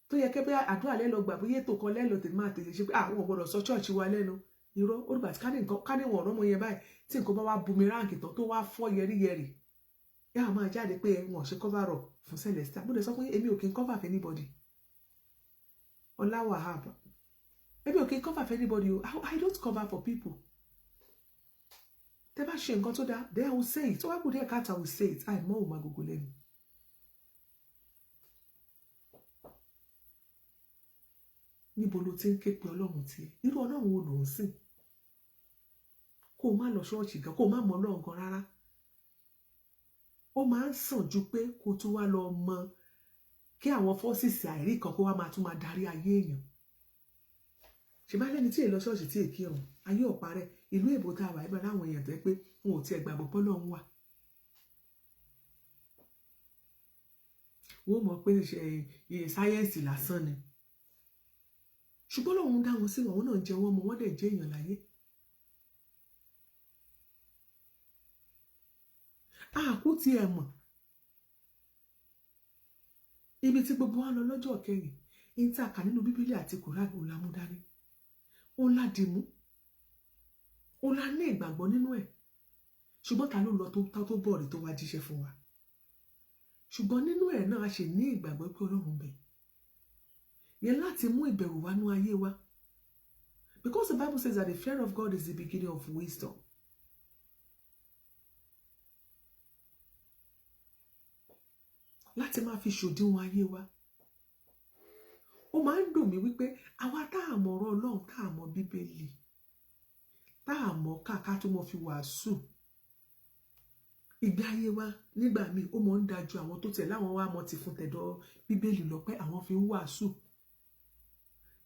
[SPEAKER 2] tó yẹ kẹ́ bẹ́ àdúrà lẹ́lọ gbà bóyá ètò kan lẹ́lọ tèmi máa tètè ṣe pé àwọn ò gbọdọ̀ sọ church wa lẹ́nu irọ́ ó dìgbà tí ká ní wọn ọ̀rọ̀ ọmọ yẹn báyìí tí nǹkan bá wá bumerang tán tó wá fọ́ yẹríyẹrì ẹ á máa jáde pé wọn ṣe cover up fún celestial bó lè sọ pé èmi ò kí n cover for anybody Ọláwahab èmi ò kí n cover for anybody o I don't cover for people tẹ́ bá ṣe nǹkan tó dáa then I will say it tó wá kù díẹ̀ káàtà I will say it àìmọ́ òun máa gògò lẹ́nu. Níbo ló ti ń ké pe Ọlọ́run tiẹ̀ irú Ọlọ́run wo ló ń sìn kó o má lọ ṣọ́ọ̀ṣì gan kó o má mọ Ọlọ́run gan rárá ó máa ń sàn ju pé kó o tún wá lọ mọ kí àwọn fọ́sìsì àìrí kan kó wá máa tún máa darí ayé èèyàn ṣe bá lẹ́ni tí èè lọ ṣọ́ọ̀ṣì tí èè kí ọ̀hún ayé ọ̀pá rẹ̀ ìlú èbó tá a wà ibà láwọn èèyàn tó yẹ pé wọn ò tiẹ̀ gbàgbọ́ pọ́lọ́run wà wọ́n mọ̀ pé sáyẹ́ǹsì lásán ni ṣùgbọ́n lòun dá wọn sí wọn náà jẹ wọn mọ wọn dẹ̀ jẹ́ èèyàn láyé àkú tí ẹ mọ̀ ibi tí gbogbo wa lọ lọ́jọ́ kẹyìn ní tí a kà nínú bíbélì àti kòránì òun la mú dání òun la dì mú òun la ní ìgbàgbọ́ nínú ẹ̀ ṣùgbọ́n ta ló lọ tó bọ̀rì tó wá jíṣẹ́ fún wa ṣùgbọ́n nínú ẹ̀ náà a ṣe ní ìgbàgbọ́ pé Ọlọ́run bẹ̀ yẹn láti mú ìbẹ̀rù wá nú ayé wa because the Bible says that the fear of God is the beginning of wisdom. Láti máa fi ṣòdiwọ̀n ayé wa ó máa ń dùn mí wípé àwa tá a mọ̀ ọ̀rọ̀ Ọlọ́run tá a mọ̀ Bíbélì tá a mọ̀ káàká tó mọ̀ fi wàásù ìgbé ayé wa nígbà míì ó mọ̀ ń dájú àwọn tó tẹ̀ láwọn wá mọ̀ ti fún tẹ̀dọ̀ Bíbélì lọ pé àwọn fi ń wàásù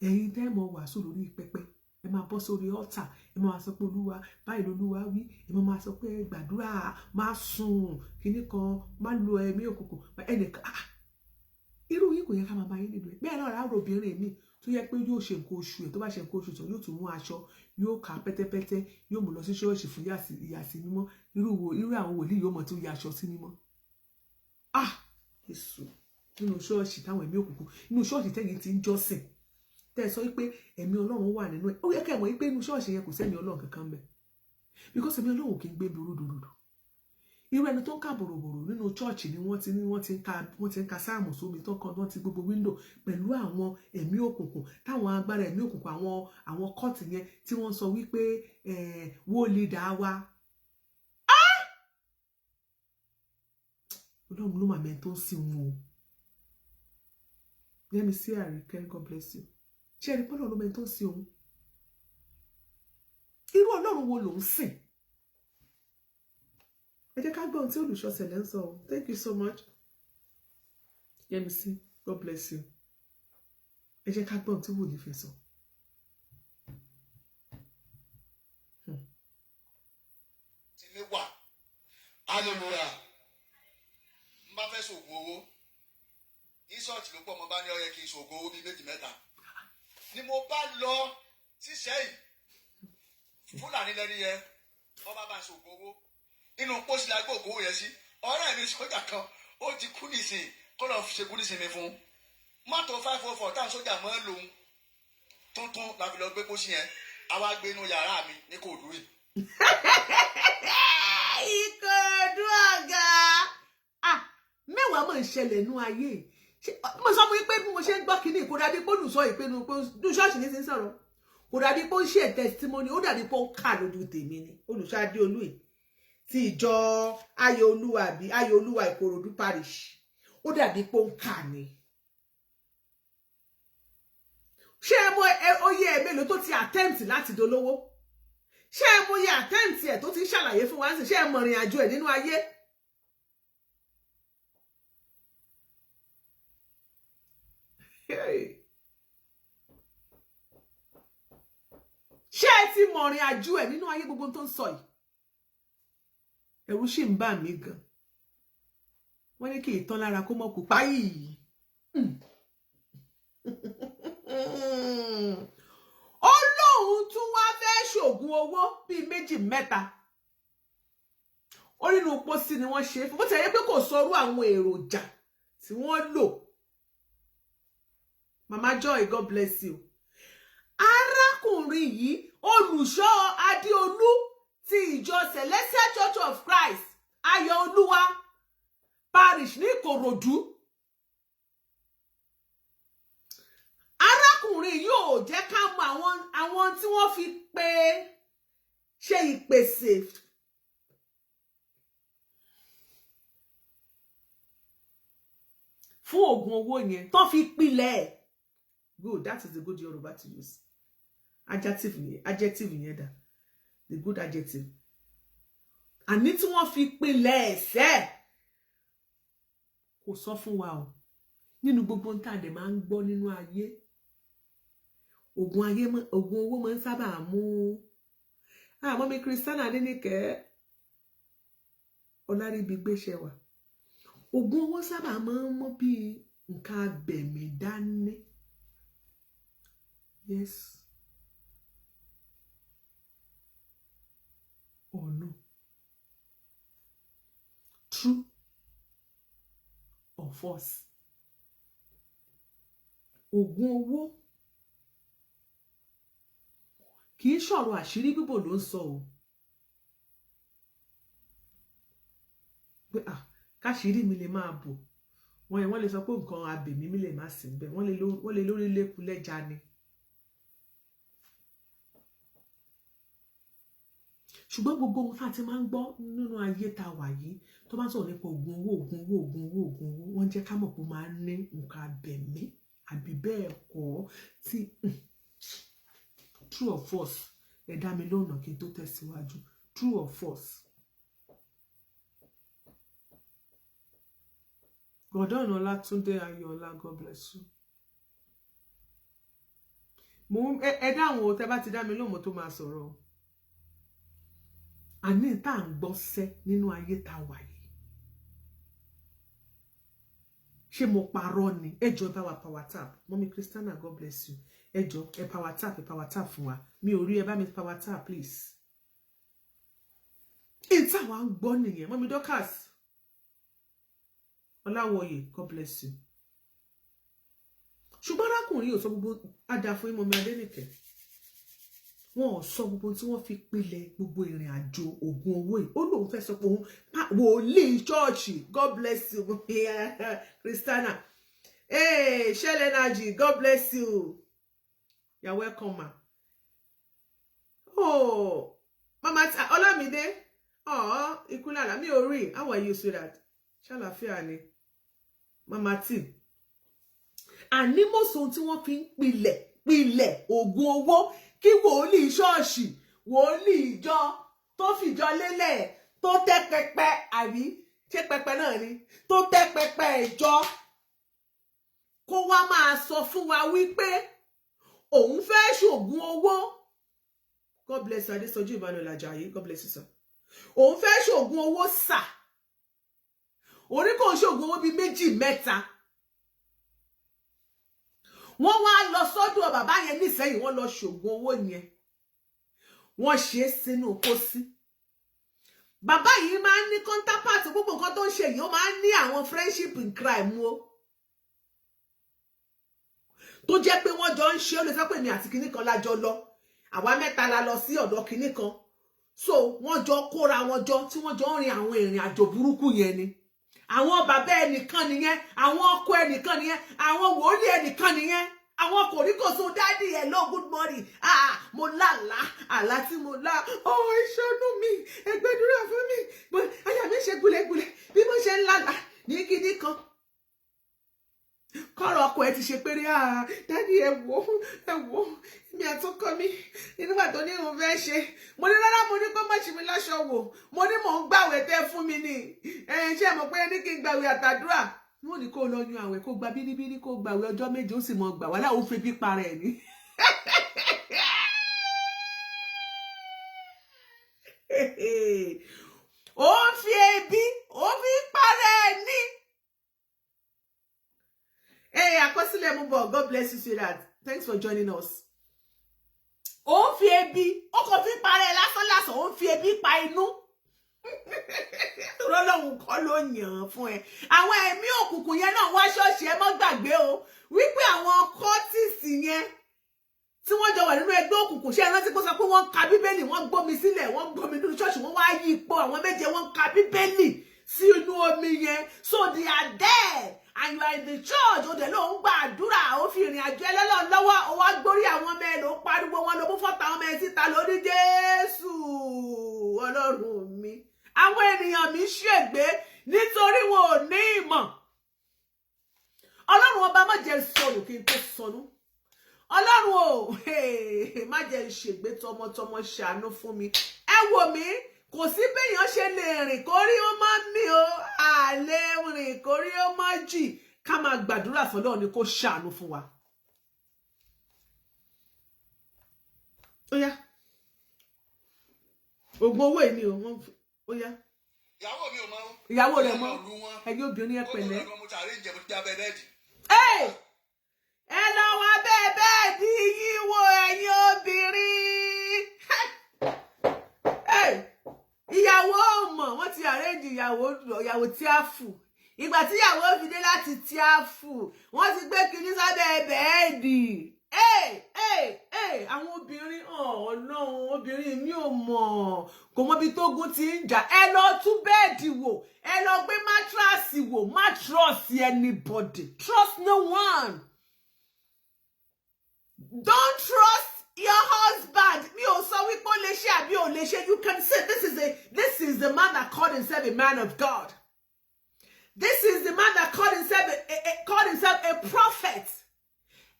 [SPEAKER 2] ẹ̀yin tẹ́ mọ̀ wàásù lórí pẹpẹ ẹ máa bọ́ sórí altar ẹ máa sọ pé Olúwa báyìí lolúwa wí ẹ máa sọ pé gbàdúrà máa sùn kíní kan máa lo ẹ̀mí òkùnkùn ẹnìkan irú yìí kò yẹ ká máa bá yín nínú ẹ bẹ́ẹ̀ náà láàárọ̀ obìnrin mi tó yẹ pé yóò ṣe nǹkan oṣù ẹ̀ tó bá ṣe nǹkan oṣù tán yóò tún mú aṣọ yóò kà pẹ́tẹ́pẹ́tẹ́ yóò mú lọ sí ṣọ́ọ̀ṣì fún ìyàsí mímọ́ irú àwọn wòlíì yóò mọ̀ tó ya aṣọ sí mímọ́ Jésù nínú ṣọ́ọ̀ṣì táwọn ẹ̀mí òkùnkùn nínú ṣọ́ọ̀ṣì tẹ́yìn ti ń jọ́sìn tẹ́ ẹ sọ wípé ẹ̀mí Ọlọ́run wà nínú ẹ̀ ó yẹ kẹ́ ẹ mọ̀ wípé inú ṣọ́ọ̀ṣì yẹn kò sẹ́mi Ọlọ́run kankan bẹ̀ because ẹ̀mí Ọlọ́run kì í gbé burúdurùdù irú ẹni tó ń kà bòròbòrò nínú ṣọ́ọ̀ṣì ni wọ́n ti ń ka sáàmù sómi tó kan náà ti gbogbo wíńdò pẹ̀lú àwọn ẹ̀mí òkùnkùn táwọn agbára ẹ̀mí òkùnkùn àwọn kọ́ọ̀tì yẹn tí wọ́n sọ wípé wó lè dá wa Ọlọ́run ló màmẹ́ tó ń sìn wọn o let me see Àríkẹ́ God bless you ṣé ẹni pọ́nlọ́ ló mẹ́ tó ń sìn òun irú Ọlọ́run wo ló ń sìn ẹ jẹ́ ká gbọ́ ohun tí olùṣọ́sẹ̀lẹ̀ ń sọ o thank you so much let me see God bless you ẹ jẹ́ ká gbọ́ ohun tí wòlíì fẹ́ sọ.
[SPEAKER 1] ti ní wà hallelujah n bá fẹ́ ṣògùn owó ìṣọ́ọ̀tì ló pọ̀ mo bá ní ó yẹ kí n ṣògùn owó bíi méjì mẹ́ta ni mo bá lọ síṣẹ́ yìí Fúlàní lẹ́ni yẹn wọ́n bá ṣògùn owó inú pósí la gbọ́ ògùn yẹn sí ọ̀rẹ́ mi sójà kan ó ti kú nísìnyí kó lọ́ọ́ ṣe kú nísìnyí fún mọ́tò 504 táwọn sójà mọ́ lòun tuntun la fi lọ gbé pósí yẹn àwa gbé inú yàrá mi ní Kòòdú yìí.
[SPEAKER 2] Ìkòòdú ọ̀gá mẹ́wàá mọ̀ ń ṣẹlẹ̀ nú ayé mo sọ fún yín pé bí mo ṣe ń gbọ́ kínní kò dàbí pé olùsọ ìpinnu pé ṣọ́ọ̀ṣì ní ti ń sọ̀rọ̀ kò dàbí pé ó ń ṣe testimony ó dàbí pé ó kà lójú tèmi ni olùṣọ́ Adéolú yìí ti ìjọ Ayọ̀olúwa àbí Ayọ̀olúwa Ìkòròdú parish ó dàbí pé ó ń kà ní. ṣé ẹ mọ oyè ẹ mélòó tó ti attempt láti dolówó ṣé ẹ mọ oyè attempt ẹ tó ti ń ṣàlàyé fún wa sí ṣé ẹ mọ ìrìn àjò ẹ nínú ayé. ṣé ẹ ti mọ ìrìn àjò ẹ nínú ayé gbogbo tó ń sọ yìí ẹ̀rù sì ń bà mí gan wọ́n ní kí ìtàn lára kó mọ kó páyì Ọlọ́run lóun tún wá fẹ́ ṣògùn owó bíi méjì mẹ́ta ó nínú pósí ni wọ́n ṣe fún bó ti yẹ pé kò sọrú àwọn èròjà tí wọ́n lò. Mama Joy, God bless you. Arákùnrin yìí olùṣọ́ Adéolú ti ìjọ Celestial Church of Christ Ayọ̀ Olúwa parish ní Ìkòròdú. Arákùnrin yóò jẹ́ ká mọ àwọn tí wọ́n fi pè ṣe ìpèsè fún oògùn owó yẹn tó fi pilẹ̀. Good, that is the good Yoruba to use. Adjective yẹn dà. The good adjective. Àní tí wọ́n fi pilẹ̀ ẹ̀sẹ̀ kò sọ fún wa o. Nínú gbogbo nta dẹ̀ máa ń gbọ́ nínú ayé. Oògùn owó máa ń sábà mú. Mọ́mí Christiana Adéníkẹ́ Ọláríbigbéṣẹ́ wà. Oògùn owó sábà máa ń mú bí nǹkan abẹ̀mí dání. Yes or no? True or false? Oògùn owó kì í ṣọ̀rọ̀ àṣírí bíbò ló ń sọ o. Pé káṣírí mi lè máa bò. Wọ́n lè sọ pé nǹkan abẹ̀mí mi lè má sí ńbẹ̀. Wọ́n lè lórí lékú lẹ́ja ni. Ṣùgbọ́n gbogbo ohun tá ti máa ń gbọ́ nínú ayé tá wà yìí tó bá sọ̀rọ̀ nípa oògùn owó wọ́n jẹ́ ká mọ̀ pé ó máa ń ní nǹkan abẹ̀mí àbí bẹ́ẹ̀ kọ́ tí true or false ẹ dá mi lóhùn kí n tó tẹ̀síwájú. True or false? Gordon Olatunde Ayọ̀ọ́lá, God bless you. Ẹ dáhùn o tẹ́ bá ti dá mi lóhùn tó máa sọ̀rọ̀. Àní tá ń gbọ́ sẹ́ nínú ayé tá wà yìí. Ṣé mo parọ́ ni? Ẹ jọ̀ọ́ bá wa power tap. Mommy Christiana, God bless you. Ẹ jọ̀ọ́ ẹ power tap fún wa. Mi ò rí ẹ bá mi power tap please. Ìta wa ń gbọ́ nìyẹn. Mommy Dorcas Ọláwọyè, God bless you. Ṣùgbọ́n arákùnrin yóò sọ gbogbo adáfún yín Mọ́mí Adéníkẹ́. Wọ́n ò sọ gbogbo tí wọ́n fi pilẹ̀ gbogbo ìrìn àjò oògùn owó yìí. Ó lóun fẹ́ sọ pé òun wòlíì chọ́ọ̀chì, God bless you Christiana. Hey, Shell Energy, God bless you. You're welcome, ma. Oh, Mama Olamide. Oh, Ikunlala, mi ò rí. How are you, sweetheart? Ṣàlàáfíà ni. Mama T. Àní mo sọ tí wọ́n fi ń pilẹ̀ oògùn owó kí wòlíì ṣọ́ọ̀ṣì, wòlíì ìjọ tó fìjọ lélẹ̀, tó tẹ́ pẹpẹ àbí ṣé pẹpẹ náà ni, tó tẹ́ pẹpẹ ìjọ kó wá máa sọ fún wa wípé òun fẹ́ ṣògùn owó. God bless you, Adésọjí Emmanuel Ajayi, God bless you, sir. Òun fẹ́ ṣògùn owó sà. Orí kò ṣògùn owó bí méjì mẹ́ta. Wọ́n wá lọ sọ́dọ̀ bàbá yẹn nísẹ́yìn, wọ́n lọ ṣògùn owó yẹn. Wọ́n ṣe sínú pósí. Bàbá yìí máa ń ní counterpart gbogbo nǹkan tó ń ṣe yìí, ó máa ń ní àwọn friendship in crime o. Tó jẹ́ pé wọ́n jọ ń ṣe, ó lè sọ pé mi àti kinní kan lájọ lọ. Àwa mẹ́ta la lọ sí ọ̀dọ̀ kinní kan. So wọ́n jọ kóra wọn jọ tí wọ́n jọ ń rin àwọn ìrìn àjò burúkú yẹn ni. Àwọn bàbá ẹnìkan nìyẹn, àwọn ọkọ ẹnìkan nìyẹn, àwọn wòlíì ẹnìkan nìyẹn, àwọn kòríkòsó dádì hello good morning. Mo lálà, àlá tí mo lá, ìṣọ́nú mi, ẹ gbàdúrà fún mi. Àyà mi ṣe gúlẹ̀gúlẹ̀ bí mo ṣe ń lálà ní gidi kan. Kọ́rọ̀ ọkọ ẹ ti ṣe péré, dádì ẹ wò, mi àtọkọ mi nígbà tó ní òun fẹ́ ṣe. Mo ní rárá, mo ní kó má ṣe mi láṣọ wò, mo ní mò ń gbàwẹ̀ tẹ́ fún mi ni. Ṣé mọ̀ pé ní kí n gbàwẹ̀ àtàdúrà? Mo ní kó lọ yan àwẹ̀, kó gba bíríbírí, kó gbàwẹ̀ ọjọ́ méje, ó sì mọ gbà wá láwọn fi bí para ẹ̀ ní. Ó fi ebi, ó fi para ẹ̀ ní. Àkọsílẹ̀ mú bọ̀, God bless you, sweetheart. Thanks for joining us. ó fi ebi ó kò fi parẹ́ lásán ó fi ebi pa inú Ọlọ́run kọ́ ló yàn fún ẹ àwọn ẹ̀mí òkùnkùn yẹn náà wá ṣọ́ọ̀ṣì ẹ mọ́ gbàgbé o wípé àwọn kọ́tìsì yẹn tí wọ́n jọ wà nínú ẹgbẹ́ òkùnkùn ṣe rántí kó sọ pé wọ́n ka bíbélì wọ́n gbómi sílẹ̀ wọ́n gbómi nínú ṣọ́ọ̀ṣì wọ́n wá yí ipò àwọn méje wọ́n ka bíbélì sí inú omi yẹn so they are there and you are in the church ó dẹ̀ ló ń gba àdúrà ó fi ìrìn àjò ẹlẹ́lọ́ lọ́wọ́ ó wá gbórí àwọn ọmọ ẹ̀ ló pariwo wọn ló mú fọ́tà ọmọ ẹ̀ síta lórí Jésù Ọlọ́run mi àwọn ènìyàn mi ṣègbé nítorí wọn ò ní ìmọ̀ Ọlọ́run ọba má jẹ́ sọnù kí n tó sọnù Ọlọ́run o má jẹ́ ṣègbé tọmọtọmọ ṣàánú fún mi ẹ wò mí kò sí béèyàn ṣe lè rìn kórí ó má mì ó àlè rìn kórí ó má jì ká máa gbàdúrà fọ́lọ́run ni kó ṣàánú fún wa. Ó yá oògùn owó yìí ni o wọ́n ó yá.
[SPEAKER 1] Ìyàwó mi ò mọ.
[SPEAKER 2] Ìyàwó rẹ̀ mọ́ ẹ̀yin obìnrin ẹ pẹ̀lẹ́. Ẹ lọ wá bẹ́ẹ̀ di yín wo ẹ̀yin obìnrin. Ìyàwó mọ̀ wọ́n ti arrange ìyàwó tí a fù ìgbà tí ìyàwó fi dé láti tí a fù wọ́n ti gbé kinní sábẹ́ bẹ́ẹ̀dì. Àwọn obìnrin Ọlọ́run obìnrin mi ò mọ̀ kò mọ ibi tógun ti ń jà ẹ lọ tún bẹ́ẹ̀dì wò ẹ lọ gbé mátràsì wò má trust anybody trust no one don't trust your husband mi ò sọ wípé ó lè ṣe àbí ò lè ṣe you can say this is the man that called himself a man of God this is the man that called himself a prophet.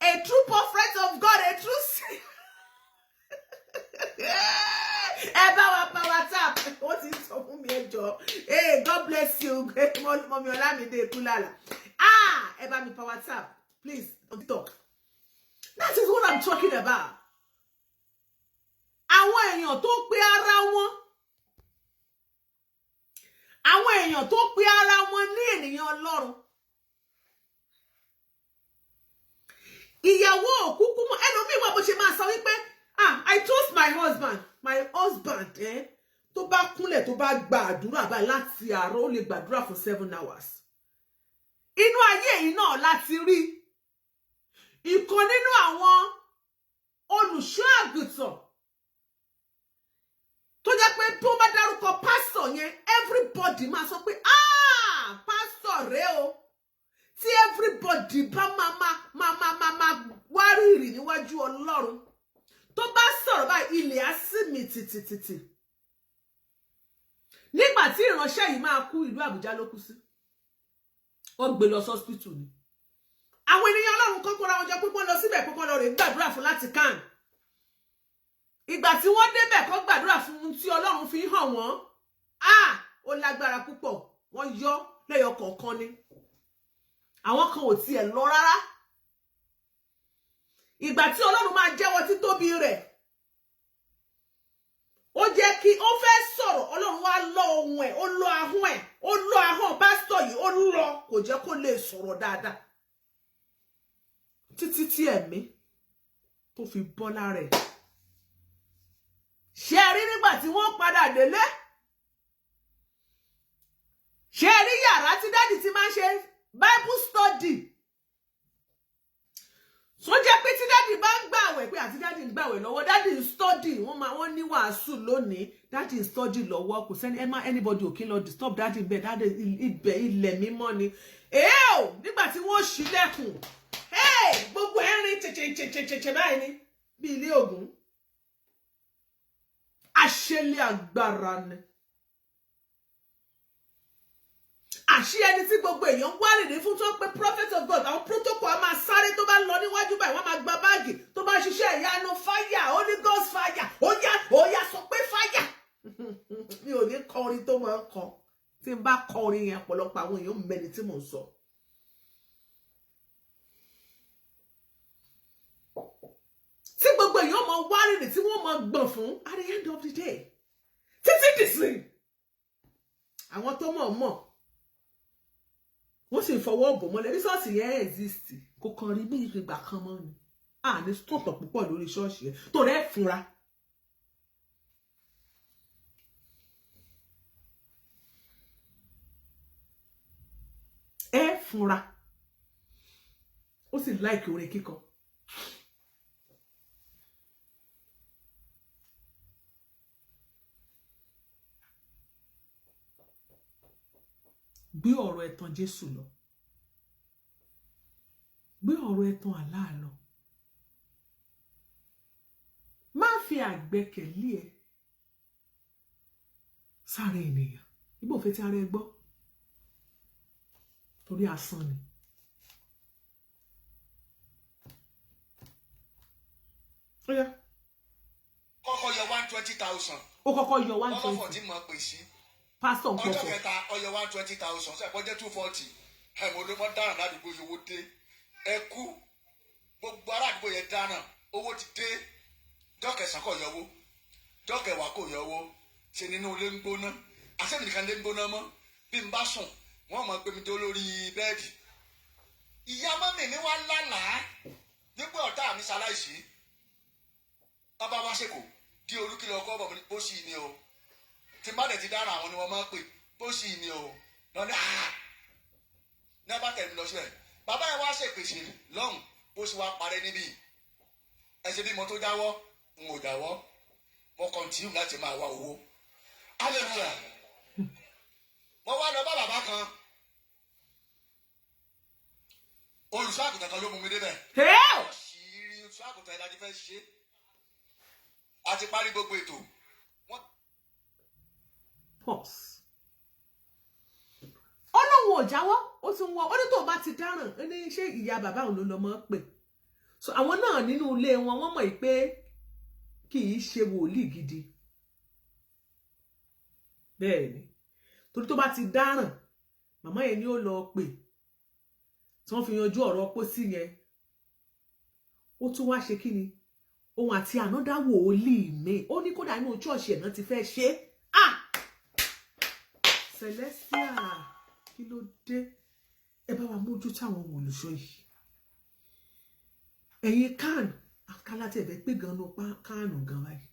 [SPEAKER 2] A true prophet of God, a true WhatsApp. What is so hey, God bless you. Mommy Olamide Kulala. Eba mi pa WhatsApp. Please, don't talk. That is what I'm talking about. Àwọn èèyàn tó pè ara wọn. Àwọn èèyàn tó pè ara wọn ní ènìyàn Ọlọ́run. Ìyàwó òkúkú mọ́ ẹlòmíì wà bó ṣe máa sọ wípé I trust my husband tó bá kúnlẹ̀ tó bá gba àdúrà báyìí láti àárọ̀ ó lè gbàdúrà fún 7 hours inú ayé yìí náà láti rí ìkan nínú àwọn olùṣọ́ àgùntàn tó jẹ́ pé tó bá dárúkọ pásítọ̀ yẹn everybody máa sọ pé pásítọ̀ rèé o tí everybody bá máa wárìrì níwájú Ọlọ́run tó bá sọ̀rọ̀ báyìí ilẹ̀ á sì mì tìtìtìtì nígbà tí ìránṣẹ́ yìí máa kú ìlú Àbújá ló kú sí ó gbé lọ hospital ni àwọn ènìyàn Ọlọ́run kọ́kọ́ ra wọn jọ pípọ́n lọ síbẹ̀ pípọ́n lọ rè gbàdúrà fún láti kàn ìgbà tí wọ́n débẹ̀ kọ́ gbàdúrà fún un tí Ọlọ́run fi hàn wọ́n ó lágbára púpọ̀ wọ́n yọ lẹ́yọ kọ̀ọ̀kan ni àwọn kan ò tiẹ̀ lọ rárá ìgbà tí Ọlọ́run máa jẹ́wọ́ títóbi rẹ̀ ó jẹ́ kí ó fẹ́ sọ̀rọ̀ Ọlọ́run wá lọ ohùn ẹ̀ ó lọ ahọ́n ẹ̀ ó lọ ahọ́n pásítọ̀ yìí ó lọ kò jẹ́ kó lè sọ̀rọ̀ dáadáa títí tí ẹ̀mí tó fi bọ́ lára ẹ̀ ṣé ẹ rí nígbà tí wọ́n padà délé ṣé ẹ rí yàrá tí dádì ti máa ń ṣe Bible study so jẹ́ pé tí dádì bá ń gbààwẹ̀ pé àti dádì ń gbààwẹ̀ lọ́wọ́ dádì ń study wọ́n ní wàásù lónìí dádì ń study lọ́wọ́ kò sẹ́ni anybody ò kí lọ disturb dádì bẹ́ẹ̀ dádì ibẹ̀ ilẹ̀ mímọ́ ni nígbà tí wọ́n ṣílẹ̀kùn gbogbo ẹ̀rín tètè báyìí ni bí ilé Ògún àṣẹlẹ̀ agbára ni àṣì ẹni tí gbogbo èèyàn ń wárìrì fún tó pé prophet of God àwọn protocol a máa sáré tó bá lọ níwájú báyìí wọ́n máa gba báàgì tó bá ṣiṣẹ́ ìyanu fire Holy Ghost fire ó yá sọ pé fire mi ò ní kọ orin tó máa ń kọ tí n bá kọ orin yẹn ọ̀pọ̀lọpọ̀ àwọn èèyàn mẹ́ni tí mò ń sọ. tí gbogbo èèyàn máa wárìrì tí wọ́n máa gbọ̀n fún at the end of the day títí dìsìn àwọn tó mọ̀ wọ́n sì fọwọ́ bò mọ́lẹ̀ bísọ́ọ̀sì yẹn exist kò kàn rí bí ìgbà kan mọ́ ni ní sọ̀tọ̀ púpọ̀ lórí ṣọ́ọ̀ṣì ẹ̀ tó rẹ̀ fúnra. Ẹ fúnra. Ó sì like orin kíkọ. Gbé ọ̀rọ̀ ẹ̀tàn Jésù lọ. Gbé ọ̀rọ̀ ẹ̀tàn Allah lọ. Má fi àgbẹ́kẹ̀lé ẹ sára ènìyàn. Ibo fẹ́ tí ara ẹ gbọ́. Torí asán ni. Oya.
[SPEAKER 1] Kọ́kọ́ yọ 120,000.
[SPEAKER 2] Ó kọ́kọ́ yọ
[SPEAKER 1] Ọkọ̀
[SPEAKER 2] 120.
[SPEAKER 1] 14 mọ̀ pè sí.
[SPEAKER 2] Pastor
[SPEAKER 1] Ọjọ́
[SPEAKER 2] Nkoko.
[SPEAKER 1] kẹta ọyọ 120,000 ṣe àpọ́jẹ́ 240. Ẹ̀mọ́ olómọ dáràn ládùúgbò yòówó dé. Ẹ kú. Gbogbo ará àdúgbò yẹn dáràn. Owó ti dé. Jọ́kẹ̀sán kò yọwó. Jọ́kẹ̀wá kò yọwó. Ṣe nínú ilé ń gbóná. Àṣẹ́mi nìkan lé ń gbóná mọ́. Bí n bá sùn, wọ́n mọ̀ pé mi tó lórí bẹ́ẹ̀dì. Ìyá mọ́mì mi wá lánàá. Nígbà ọ̀tá mi ṣaláìsí. Bàbá wa ṣèkò. Di olúkìlọ̀ ọkọ̀ bọ̀ bó sì ni o. Tí n bá dẹ̀ ti dára àwọn ni wọ́n máa ń pè bó sì ni o. Lọ́dọ̀ ní abá tẹ̀lé lọ sílẹ̀. Bàbá yẹn wá ṣèpèsè lọ́hùn bó sì wá parẹ́ níbí. Ẹ ṣe bí mo tó jáwọ́ n ò jáwọ́. Mo kọ̀ntínú láti máa wá owó. Hallelujah. Mo wá lọ bá bàbá kan. Olùṣọ́ àgùntàn kan ló mú mi débẹ̀. Ṣìírí olùṣọ́ àgùntàn ìlàjì fẹ́ ṣe. A ti parí gbogbo ètò.
[SPEAKER 2] Pause. Ọlọ́run ò jáwọ́, ó tún wọ́n, ó ní tó bá ti dáràn, ó ní ṣé ìyá bàbá òun ló lọ mọ́ pè. So àwọn náà nínú ilé wọn, wọ́n mọ̀ pé kì í ṣe wòlíì gidi. Bẹ́ẹ̀ ni. Torí tó bá ti dáràn, màmá yẹn ni ó lọ pè. Tí wọ́n fi yanjú ọ̀rọ̀ pósí yẹn. Ó tún wá ṣe kí ni? Òun àti ànádá wòlíì mi. Ó ní kódà inú church ẹ̀ náà ti fẹ́ ṣe. Celestia, kí ló dé? Ẹ bá wa mójú táwọn olùṣọ́ yìí. Ẹ̀yin kan, àkàlà tí ẹ fẹ́ pé gan ló pa kánù gan báyìí.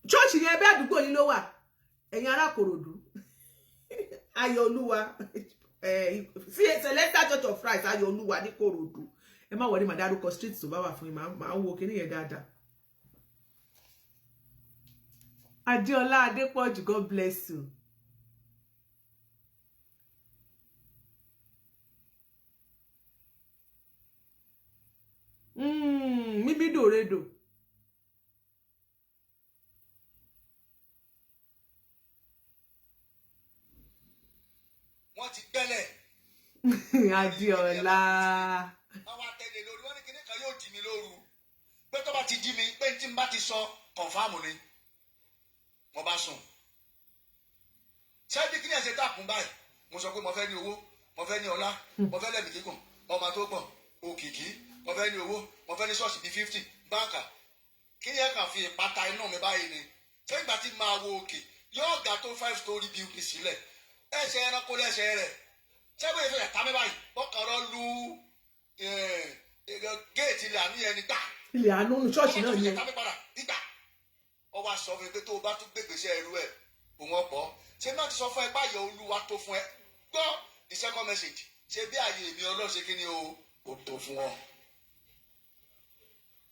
[SPEAKER 2] Church yẹn bẹ́ẹ̀ àdúgbò yìí ló wà. Ẹ̀yin ará Kòròdú. Ayọ̀ Olúwa. Celestial Church of Christ Ayọ̀ Olúwa ní Kòròdú. Ẹ má wọlé màá dárúkọ street tó bá wà fún yín, màá wo kíní yẹn dáadáa. Adéọlá Adépọ̀jù, God bless you. Mímí dòredo.
[SPEAKER 1] Wọ́n ti gbẹ́lẹ̀.
[SPEAKER 2] Adéọlá.
[SPEAKER 1] Àwọn àtẹ̀lé lórí wọn ní kíní kan yóò jí mi lóru. Pé tó bá ti jí mi, pé tí n bá ti sọ kọ̀ǹfàmù ni. Mo bá sùn. Ṣé bí kíni ẹ̀ṣẹ̀ dàkún báyìí? Mo sọ pé mo fẹ́ ní owó, mo fẹ́ ní ọlá, mo fẹ́ lẹ́mìí kíkùn, ọmọ tó pọ̀, òkìkí, mo fẹ́ ní owó, mo fẹ́ ní ṣọ́ọ̀ṣì bíi 50, báńkà. Kíni ẹ̀ kàn fi ìpátá inú mi báyìí ni? Ṣé ìgbà tí máa wo òkè yóò ga tó 5-story building sílẹ̀? Ẹ̀ṣẹ̀ ẹranko lẹ́ṣẹ̀ rẹ̀. Ṣé bóyá ìfẹ́ ẹ̀ta mi báyìí? Bọ́kàn rọ lu géètì ilẹ̀ àánú yẹn ni gbà.
[SPEAKER 2] Ilẹ̀ àánú ṣọ́ọ̀ṣì náà ni.
[SPEAKER 1] Ọ wá sọ fún mi pé tó o bá tún gbégbèsè ẹrú ẹ òun ọ̀pọ̀ ṣé má ti sọ fún ẹ báyọ̀ Olúwa tó fún ẹ gbọ́ the second message ṣe bí ààyè èmi Ọlọ́run ṣe kí ni o kò tó fún ọ.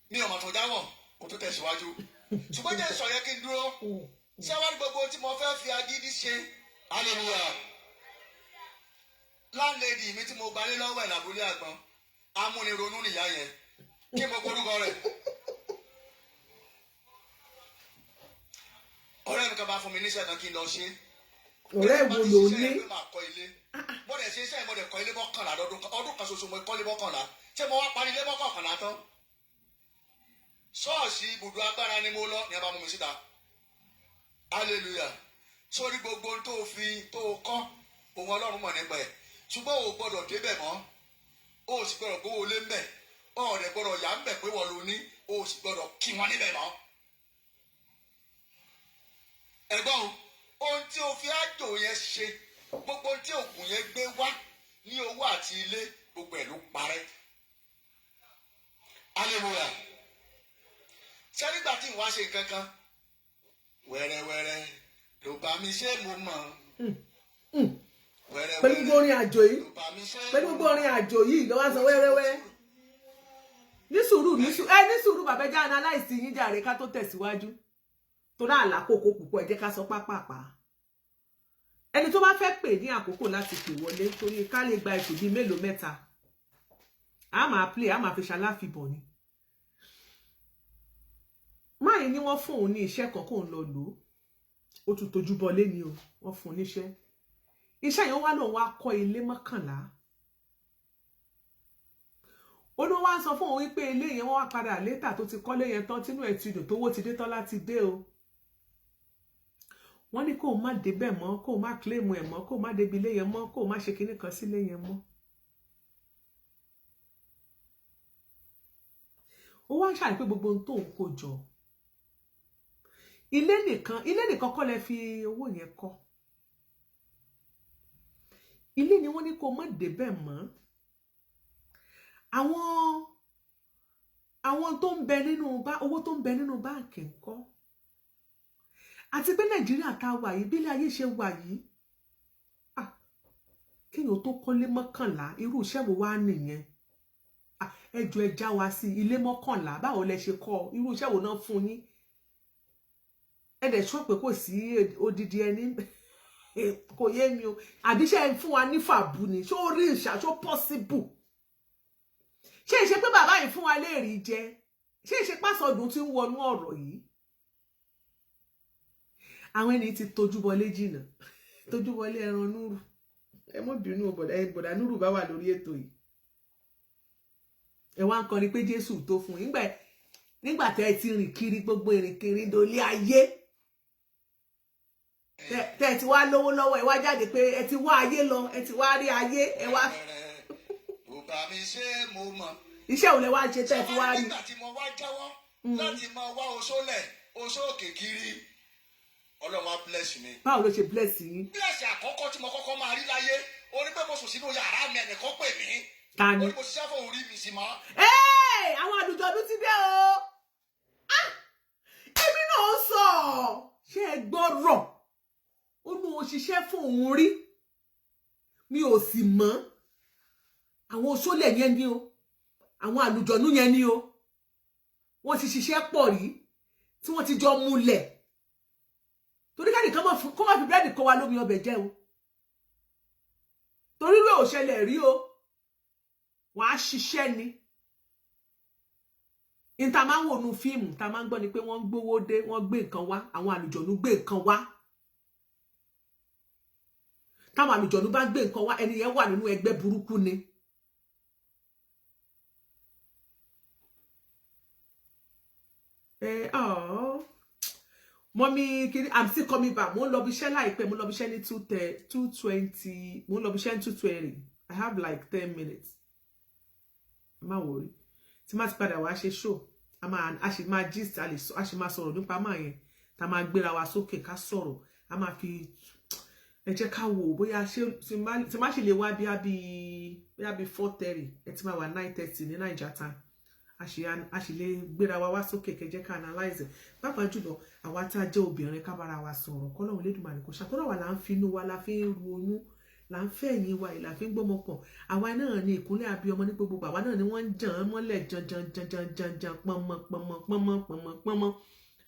[SPEAKER 1] Mi ò mà tó dáwọ̀ kò tó tẹ̀síwájú ṣùgbọ́n jẹ́ sọ yẹ kí n dúró ṣé wá ní gbogbo tí mo fẹ́ fi agídí ṣe hallelujah. Láńlẹ́dì mi tí mo gbalé lọ́wọ́ ẹ̀ lábúlé àgbọn amúnironú nìyá yẹn kí mo gbórúkọ rẹ̀. Ọ̀rẹ́ mi kan bá fún mi níṣẹ́ kan kí n lọ ṣe.
[SPEAKER 2] Ọ̀rẹ́ wo ló ní?
[SPEAKER 1] Mo dẹ̀ ṣe iṣẹ́ mo dẹ̀ kọ́ ilé mọ́kànlá ọdún kan ṣoṣo mo kọ́ ilé mọ́kànlá. Ṣé mo wá parí ilé mọ́kànlá tán? Ṣọ́ọ̀ṣì ibùdó agbára ni mo lọ ní abá mú mi síta. Hallelujah. Sórí gbogbo tó kọ́ òun Ọlọ́run mọ̀ nípa ẹ̀. Ṣùgbọ́n o gbọ́dọ̀ débẹ̀ mọ́. O sì gbọ́dọ̀ gbówó lé mbẹ̀. O rẹ̀ gbọ́dọ̀ yà ń bẹ̀ pé wọ́n lo ní. O sì gbọ́dọ̀ kí wọn níbẹ̀ mọ́. Ẹ̀gbọ́n ohun tí o fi àjò yẹn ṣe gbogbo tí òògùn yẹn gbé wá ní owó àti ilé gbogbo ẹ̀ ló parẹ́. hallelujah. ṣé nígbà tí ìwà ṣe nǹkan kan wẹ́rẹ́wẹ́rẹ́ ló bá mi ṣe mo mọ̀.
[SPEAKER 2] pẹ̀lú gbogbo orin àjò yìí pẹ̀lú gbogbo orin àjò yìí ló wá sọ wẹ́rẹ́wẹ́. ní sùúrù bàbá ẹja analyze yín jàre ká tó tẹ̀síwájú tó náà lákòókò púpọ̀ ẹ jẹ́ ká sọ pápápá. ẹni tó bá fẹ́ pè ní àkókò láti pè wọlé torí ká lè gba ètò bíi mélòó mẹ́ta a máa play a máa fi ṣaláfibọ̀ ni. máyì ni wọ́n fún òun ní iṣẹ́ kan kóun lọ lò ó tún tójú bọlé ni o wọ́n fún un níṣẹ́ iṣẹ́ yẹn wá lòun wá kọ́ ilé 11 ó ló wá sọ fún òun wípé ilé yẹn wọ́n wá padà létà tó ti kọ́lé yẹn tán tínú ẹ̀ ti dùn tówó ti dé tán láti dé o wọ́n ní kó má débẹ̀ mọ́ kó má claim ẹ̀ mọ́ kó má débi ilé yẹn mọ́ kó má ṣe kinní kan sílé yẹn mọ́. ó wá ń ṣàrí pé gbogbo ohun tó ń kó jọ ilé nìkan kọ́ lẹ fi owó yẹn kọ́ ilé ni wọ́n ní kó má débẹ̀ mọ́ àwọn tó ń bẹ nínú owó tó ń bẹ nínú báǹkì ńkọ́ àti pé Nàìjíríà tá wà yìí bí ilé ayé ṣe wà yìí kéèyàn tó kọ́lé 11 irú iṣẹ́ wo wá nìyẹn ẹjọ́ ẹ já wa sí ilé 11 báwo lẹ ṣe kọ́ irú iṣẹ́ wo náà fún yín ẹ dẹ̀ sọ pé kò sí odidi ẹni kò yé mi o àbí ṣe fún wa ní fàbú ni ṣó rí ìṣà ṣó possible ṣé ìṣe pé bàbá yìí fún wa léèrí jẹ ṣé ìṣe pásọdún tí ń wọnú ọ̀rọ̀ yìí àwọn ẹni tí tójú bọlé jìnnà tójú bọlé ẹran núrù ẹ mọ bínú bọ̀dà núrù bá wà lórí ètò yìí ẹ wá ń kọrin pé Jésù tó fún yín nígbà tẹ́ ẹ ti rìn kiri gbogbo ìrìnkiri dolé ayé tẹ́ ẹ ti wá lówó lọ́wọ́ ẹ wá jáde pé ẹ ti wá ayé lọ ẹ ti wá rí ayé ẹ wá. iṣẹ́ ò lè wá ṣe tẹ́ ẹ ti wá rí.
[SPEAKER 1] nígbà tí mo wá jáwọ́ láti máa wá oṣó òkè kiri Ọlọ́run á bless mi.
[SPEAKER 2] báwo ló ṣe bless yín.
[SPEAKER 1] bless àkọ́kọ́ tí mo kọ́kọ́ máa rí láyé orí pé mo sùn sínú yàrá mi ẹnìkan pè mí.
[SPEAKER 2] ta ni.
[SPEAKER 1] orí mo ṣiṣẹ́ fún orí mi sí mọ́.
[SPEAKER 2] àwọn àlùjọ̀dún ti dé o. èmi náà sọ ṣé ẹ gbọ́rọ̀ ó ní mo ṣiṣẹ́ fún òun rí mi ò sì mọ̀ àwọn oṣólẹ̀ yẹn ni o àwọn àlùjọ̀nú yẹn ni o wọ́n ti ṣiṣẹ́ pọ̀ rí tí wọ́n ti jọ múlẹ̀ torí ká nìkan kó má fi búrẹ́dì kó wa lómi ọbẹ̀ jẹ́ o torí rẹ̀ ò ṣẹlẹ̀ rí o wàá ṣiṣẹ́ ni ìta máa ń wò nu fíìmù ta máa ń gbọ́ ni pé wọ́n ń gbówó dé wọ́n gbé nǹkan wá àwọn àlùjọ̀nú gbé nǹkan wá táwọn àlùjọ̀nú bá gbé nǹkan wá ẹni yẹn wà nínú ẹgbẹ́ burúkú ni. Mommy, I'm still coming back. Mo ń lọ bí iṣẹ́ láìpẹ́, mo ń lọ bí iṣẹ́ ní 2:20, mo ń lọ bí iṣẹ́ ní 2:20. I have like 10 minutes. Má worry. Tí má ti padà wá ṣe show, a ṣì máa gist, a ṣì máa sọ̀rọ̀ nípa máa yẹn. Tá máa gbéra wa sókè ká sọ̀rọ̀. A máa fi ẹ jẹ́ ká wò bóyá ṣé tí má ṣe lè wá bí 4:30, ẹ ti máa wà 9:30 ní Niger time. A ṣì lè gbéra wa wá sókè kẹjẹ́ ká analyze pàápàá jùlọ àwa tá jẹ́ obìnrin ká bára wa sọ̀rọ̀ kọ́lọ́run Elédùmarè kò ṣàkóso wa là ń finú wa la fi ń ru oyún là ń fẹ́ ẹ̀yìn wa ìlà fi ń gbọ́mọ pọ̀ àwa náà ní ìkúnlẹ̀ abiyamọ ní gbogbo àwa náà ni wọ́n ń jàn án mọ́lẹ̀ janjanjanjanjan pọnmọ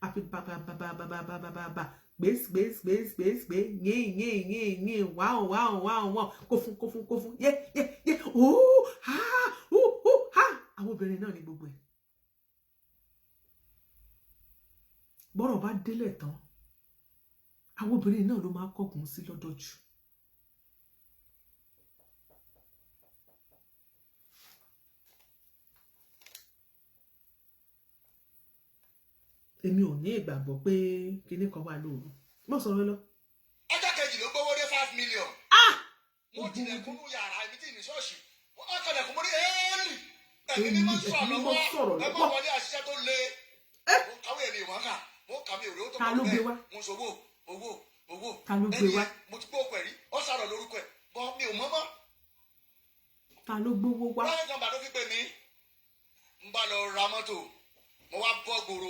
[SPEAKER 2] àfi bàbàbàbàbàbàbà gbèsè yín wáò kófún yé àwọn obìnrin náà ní gbogbo ẹ̀ bọ́rọ̀ bá délẹ̀ tán àwọn obìnrin náà ló máa kọkùn sí lọ́dọ̀ jù èmi ò ní ìgbàgbọ́ pé kinní kan wà lóru mọ́ sọ̀rọ̀ lọ.
[SPEAKER 1] ọjọ́ kejì ló gbówó dé 5 million. mo tilẹ̀kùnú yàrá ibi tí ìní ṣọ́ọ̀ṣì wọ́n kọlẹ̀kùn mo ní ẹ́ẹ́lì ẹ̀mí ní mo sọ̀rọ̀ lọ́wọ́ ẹ̀mọ́ wọlé àṣìṣe tó le. àwọn ènìyàn wọn kà mo kà mí òróró tó kọ̀ bẹ́ẹ̀ mo sọ owó owó
[SPEAKER 2] Ta ló gbé wá?
[SPEAKER 1] mo ti gbọ́ ọkọ ẹ̀ rí ó sàrọ̀ lórúkọ ẹ̀ bọ́ mi ò mọ́.
[SPEAKER 2] Ta ló gbówó wá?
[SPEAKER 1] lọ́yìn kan bá ló fi pè mí ń bá lọ ra mọ́tò mo wá bọ́ gbòòrò.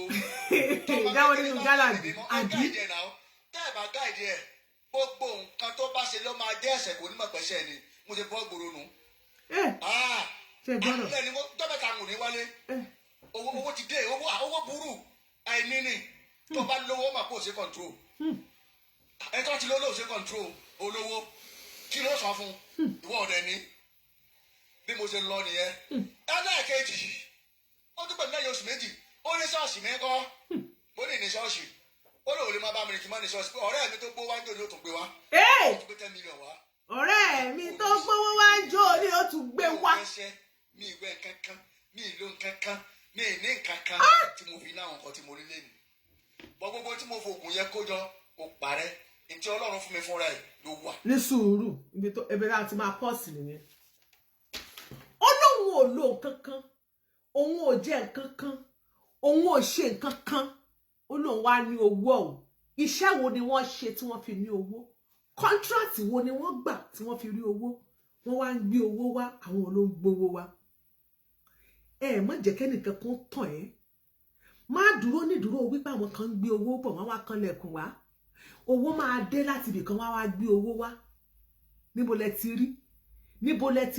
[SPEAKER 2] Jáwọ́ nínú Jálàbí àbí?
[SPEAKER 1] tá ẹ̀ bá gáìdì ẹ̀ gbogbo nǹkan tó bá ṣe ló máa jẹ́ ẹ̀ṣẹ̀ kò ní mọ̀ pẹ́ṣẹ̀ ni mo ṣe bọ́ gbòòrò nù.
[SPEAKER 2] Ṣé gbọ́dọ̀?
[SPEAKER 1] àlẹ́ ni mo dọ́bẹ̀ta mò ní wálé owó ti dé owó burú àìní ni tó bá lówó mà kó o ṣe control ẹ tó ti lówó ṣe control olówó kí ló sọ fún ìwọ ọ̀dẹ ni bí mo ṣe lọ nìyẹn ẹlẹ́ẹ̀kejì ó tún pẹ̀lú lẹ́yìn oṣù méjì ó ní ṣọ́ọ̀ṣì mẹ́kọ́ ó ní ṣọ́ọ̀ṣì ó lóun lè má bá mi rìn kí n má ní ṣọ́ọ̀ṣì pé ọ̀rẹ́ mi tó gbó wájú ni ó tún gbé wá ó tún gbé 10 million wá.
[SPEAKER 2] ọ̀rẹ́ mi tó gbówó wájú ni ó tún gbé wá.
[SPEAKER 1] mi ìwé kankan mi ìlò kankan mi ìní kankan tí mo fi náà nǹkan tí mo rí lẹ́nu gbogbo tí mo fògùn yẹ kó jọ kó parẹ́ ntí Ọlọ́run fún mi fúnra ẹ̀ ló wà.
[SPEAKER 2] ní sùúrù ibi tá a ti máa pọ́ọ̀sì nìyẹn. ó lóun ò lo nǹkan kan òun ò jẹ nǹkan kan òun ò ṣe nǹkan kan ó lóun wá ní owó o iṣẹ́ wo ni wọ́n ṣe tí wọ́n fi ní owó kọ́ńtíráàtì wo ni wọ́n gbà tí wọ́n fi rí owó wọ́n wá ń gbé owó wá àwọn ló ń gbowó wá. Má jẹ́ kẹ́nìkan kan tàn ẹ́ má dúró nídúró wípé àwọn kan ń gbé owó bọ̀ wọ́n wá kanlẹ̀kùn wá owó máa dé láti ibìkan wá wá gbé owó wá níbo lẹ ti rí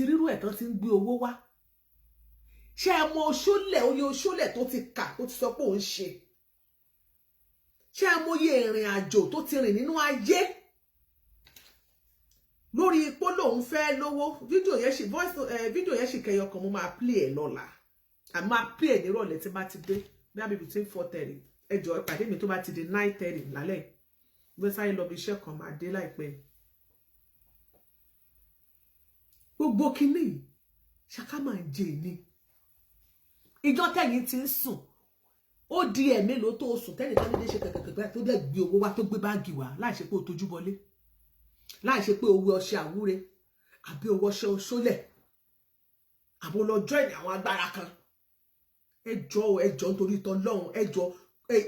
[SPEAKER 2] rírú ẹ̀ tán ti ń gbé owó wá. Ṣé ẹ mọ oṣólẹ̀ oye oṣólẹ̀ tó ti kà tó ti sọ pé òun ṣe? Ṣé ẹ mọ iye ìrìn àjò tó ti rìn nínú ayé lórí ipò lòun fẹ́ lówó? Fídíò yẹn ṣì kẹyọ kan mo máa play ẹ̀ lọ́la a máa play ẹ̀ nírọ̀lẹ́ tí bá ti dé bí àbí between 4:30 ẹjọ́ ìpàdé mi tó bá ti di 9:30 lálẹ́ gbé sáyé lọ bí iṣẹ́ kan máa dé láìpẹ́. Gbogbo kínní ṣaká máa ń jẹ ní ìjọ tẹ̀yìn ti ń sùn ó di ẹ̀mélòó tó sùn tẹ́lẹ̀ tó dédé ṣe kẹ̀kẹ̀kẹ̀ tó dẹ̀ gbé owó wá tó gbé báàgì wá láì ṣe pé ó tójú bọlé láì ṣe pé owó ọṣẹ àwúre àbí owó ọṣẹ oṣólẹ̀ àbò lọ join àwọn agbára kan. Ẹjọ́ nítorí tọlọ́run ẹjọ́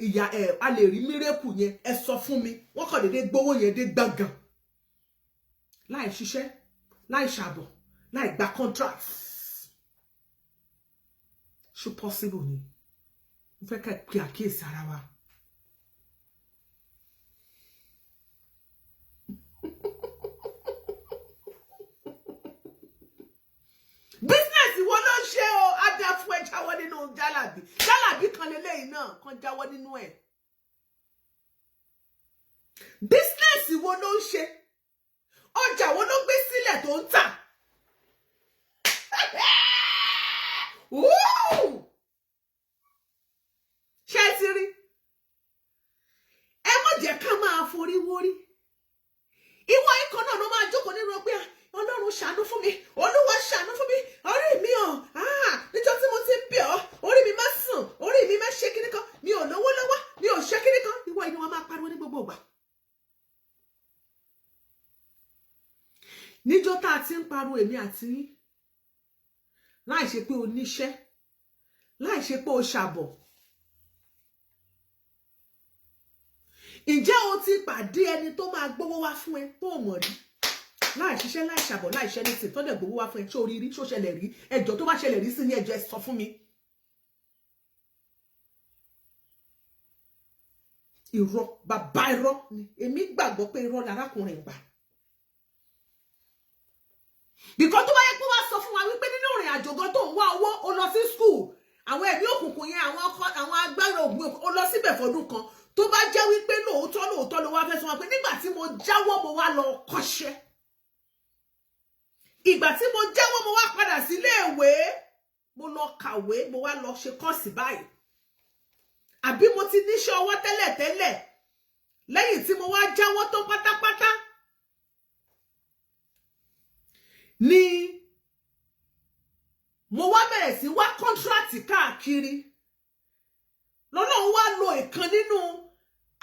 [SPEAKER 2] ìyá a lè rí mírèkù yẹn ẹ sọ fún mi wọ́n kàn dédé gbówó yẹn dé gbọ̀ngàn láì ṣiṣẹ́ láì ṣàbọ̀ láì gba contract. Ṣó possible ni? Mo fẹ́ ká pe àkíyèsí ara wa. Business wo ló ń ṣe o ada fún ẹ jáwọ́ nínú Jálàbí kan lélẹ́yìn náà kan jáwọ́ nínú ẹ̀. Business wo ló ń ṣe ọjà wo ló gbé sílẹ̀ tó ń tà. Ṣé ti rí ẹ má jẹ́ ká máa forí wórí ìwọ ikọ̀ náà ló máa jókòó nínú pé Ọlọ́run ṣàánú fún mi Olúwa ṣàánú fún mi orí mi níjọ́ tí mo ti ń bẹ̀ ọ́ orí mi má sùn orí mi má ṣe kíní kan mi ò lówó lọ́wọ́ mi ò ṣe kíní kan ìwọ ni wọ́n máa pariwo ní gbogbo ìgbà. Níjọ́ tá a ti ń pariwo èmi àti yín láì ṣe pé o níṣẹ́ láì ṣe pé o ṣàbọ̀ ǹjẹ́ o ti pàdé ẹni tó máa gbówó wá fún ẹ tó mọ̀ rí láì ṣiṣẹ́ láì ṣàbọ̀ láì ṣẹ́ ní sìn tó dẹ̀ gbówó wá fún ẹ ṣó rí ṣó ṣẹlẹ̀ rí ẹjọ́ tó bá ṣẹlẹ̀ rí sí ní ẹjọ́ ẹ sọ fún mi. Irọ́ bàbá irọ́ ni èmi gbàgbọ́ pé irọ́ lárákùnrin gbà. Bìkọ́ tó bá yẹ kó wá sọ fún wa wípé nínú ìrìn àjò gan tó ń wá owó o lọ sí school àwọn ẹ̀mí òkùnkùn yẹn àwọn agbára ògùn o lọ síbẹ̀ fọdún kan tó bá jẹ́ wípé lóòótọ́ ló wá fẹ́ sọ wọn pé nígbà tí mo jáwọ́ mo wá lọ kọ́ṣẹ́ ìgbà tí mo jáwọ́ mo wá padà sílé ìwé mo lọ kàwé mo wá lọ ṣe kọ́ọ̀sì báyìí àbí mo ti níṣẹ́ ọwọ́ tẹ́lẹ̀ lẹ́yìn tí mo wá jáwọ́ tó pátápátá ni mo wá bẹ̀rẹ̀ sí wá kọ́ńtíráàtì káàkiri lọ́lọ́run wá lo ìkan nínú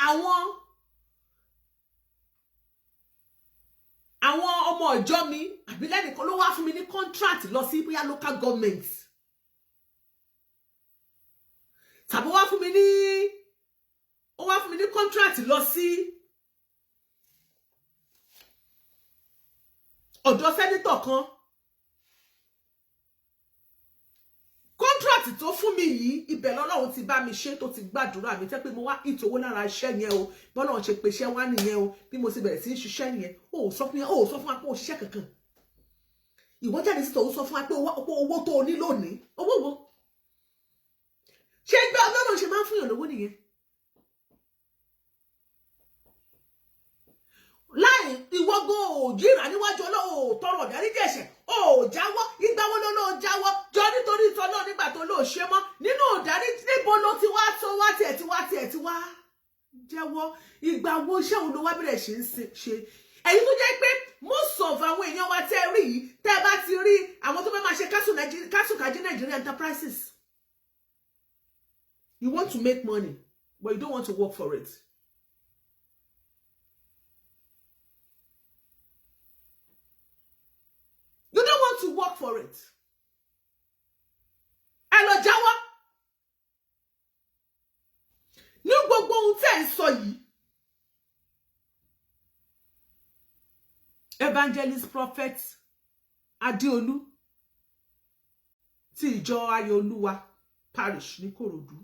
[SPEAKER 2] àwọn ọmọ ọjọ́ mi àbí lẹ́nìkan ló wá fún mi ní contract lọ sí bóyá local government tàbí ó wá fún mi ní contract lọ sí ọ̀dọ̀ sẹ́nítọ̀ kan contract tó fún mi yìí ibẹ̀ lọ́lọ́run ti bá mi ṣe tó ti gbàdúrà mi tẹ́ pé mo wá ìtòwó lára iṣẹ́ yẹn o bọ́lọ́run ṣe pèsè wá nìyẹn o bí mo ti bẹ̀rẹ̀ sí í ṣiṣẹ́ nìyẹn ó sọ fún wa pé ó ṣiṣẹ́ kankan ìwọ jáde sí tòun sọ fún wa pé owó tó o ní lónìí owó wo ṣé gbé ọlọ́run ṣe máa ń fún yàn lówó nìyẹn láì ìwọ́gbó òjìrà níwájú ọlọ́run tọrọ ọ̀dáríjì ẹ̀ṣẹ̀ jáwọ́ ìgbàwó ló jáwọ́ jọ nítorí tọ́lọ́ nígbà tó lóò ṣe mọ́ nínú ọ̀dáríjì níbo ló ti wá tó wá tiẹ̀ ti wá jẹ́wọ́ ìgbàwó iṣẹ́ òun ló wá bẹ̀rẹ̀ ṣe èyí tó jẹ́ pé most of àwọn èèyàn wa tẹ́ rí yìí tẹ́ bá ti rí àwọn tó fẹ́ máa ṣe kásùkájí Nigeria enterprises you want to make money but you don't want to work for it. You don't want to work for it. Ẹ lọ jáwọ́. Ní gbogbo ohun tẹ́ ń sọ yìí. Evangelist Prophet Adeolu ti ìjọ Ayọ̀olúwa parish ní Kòròdú.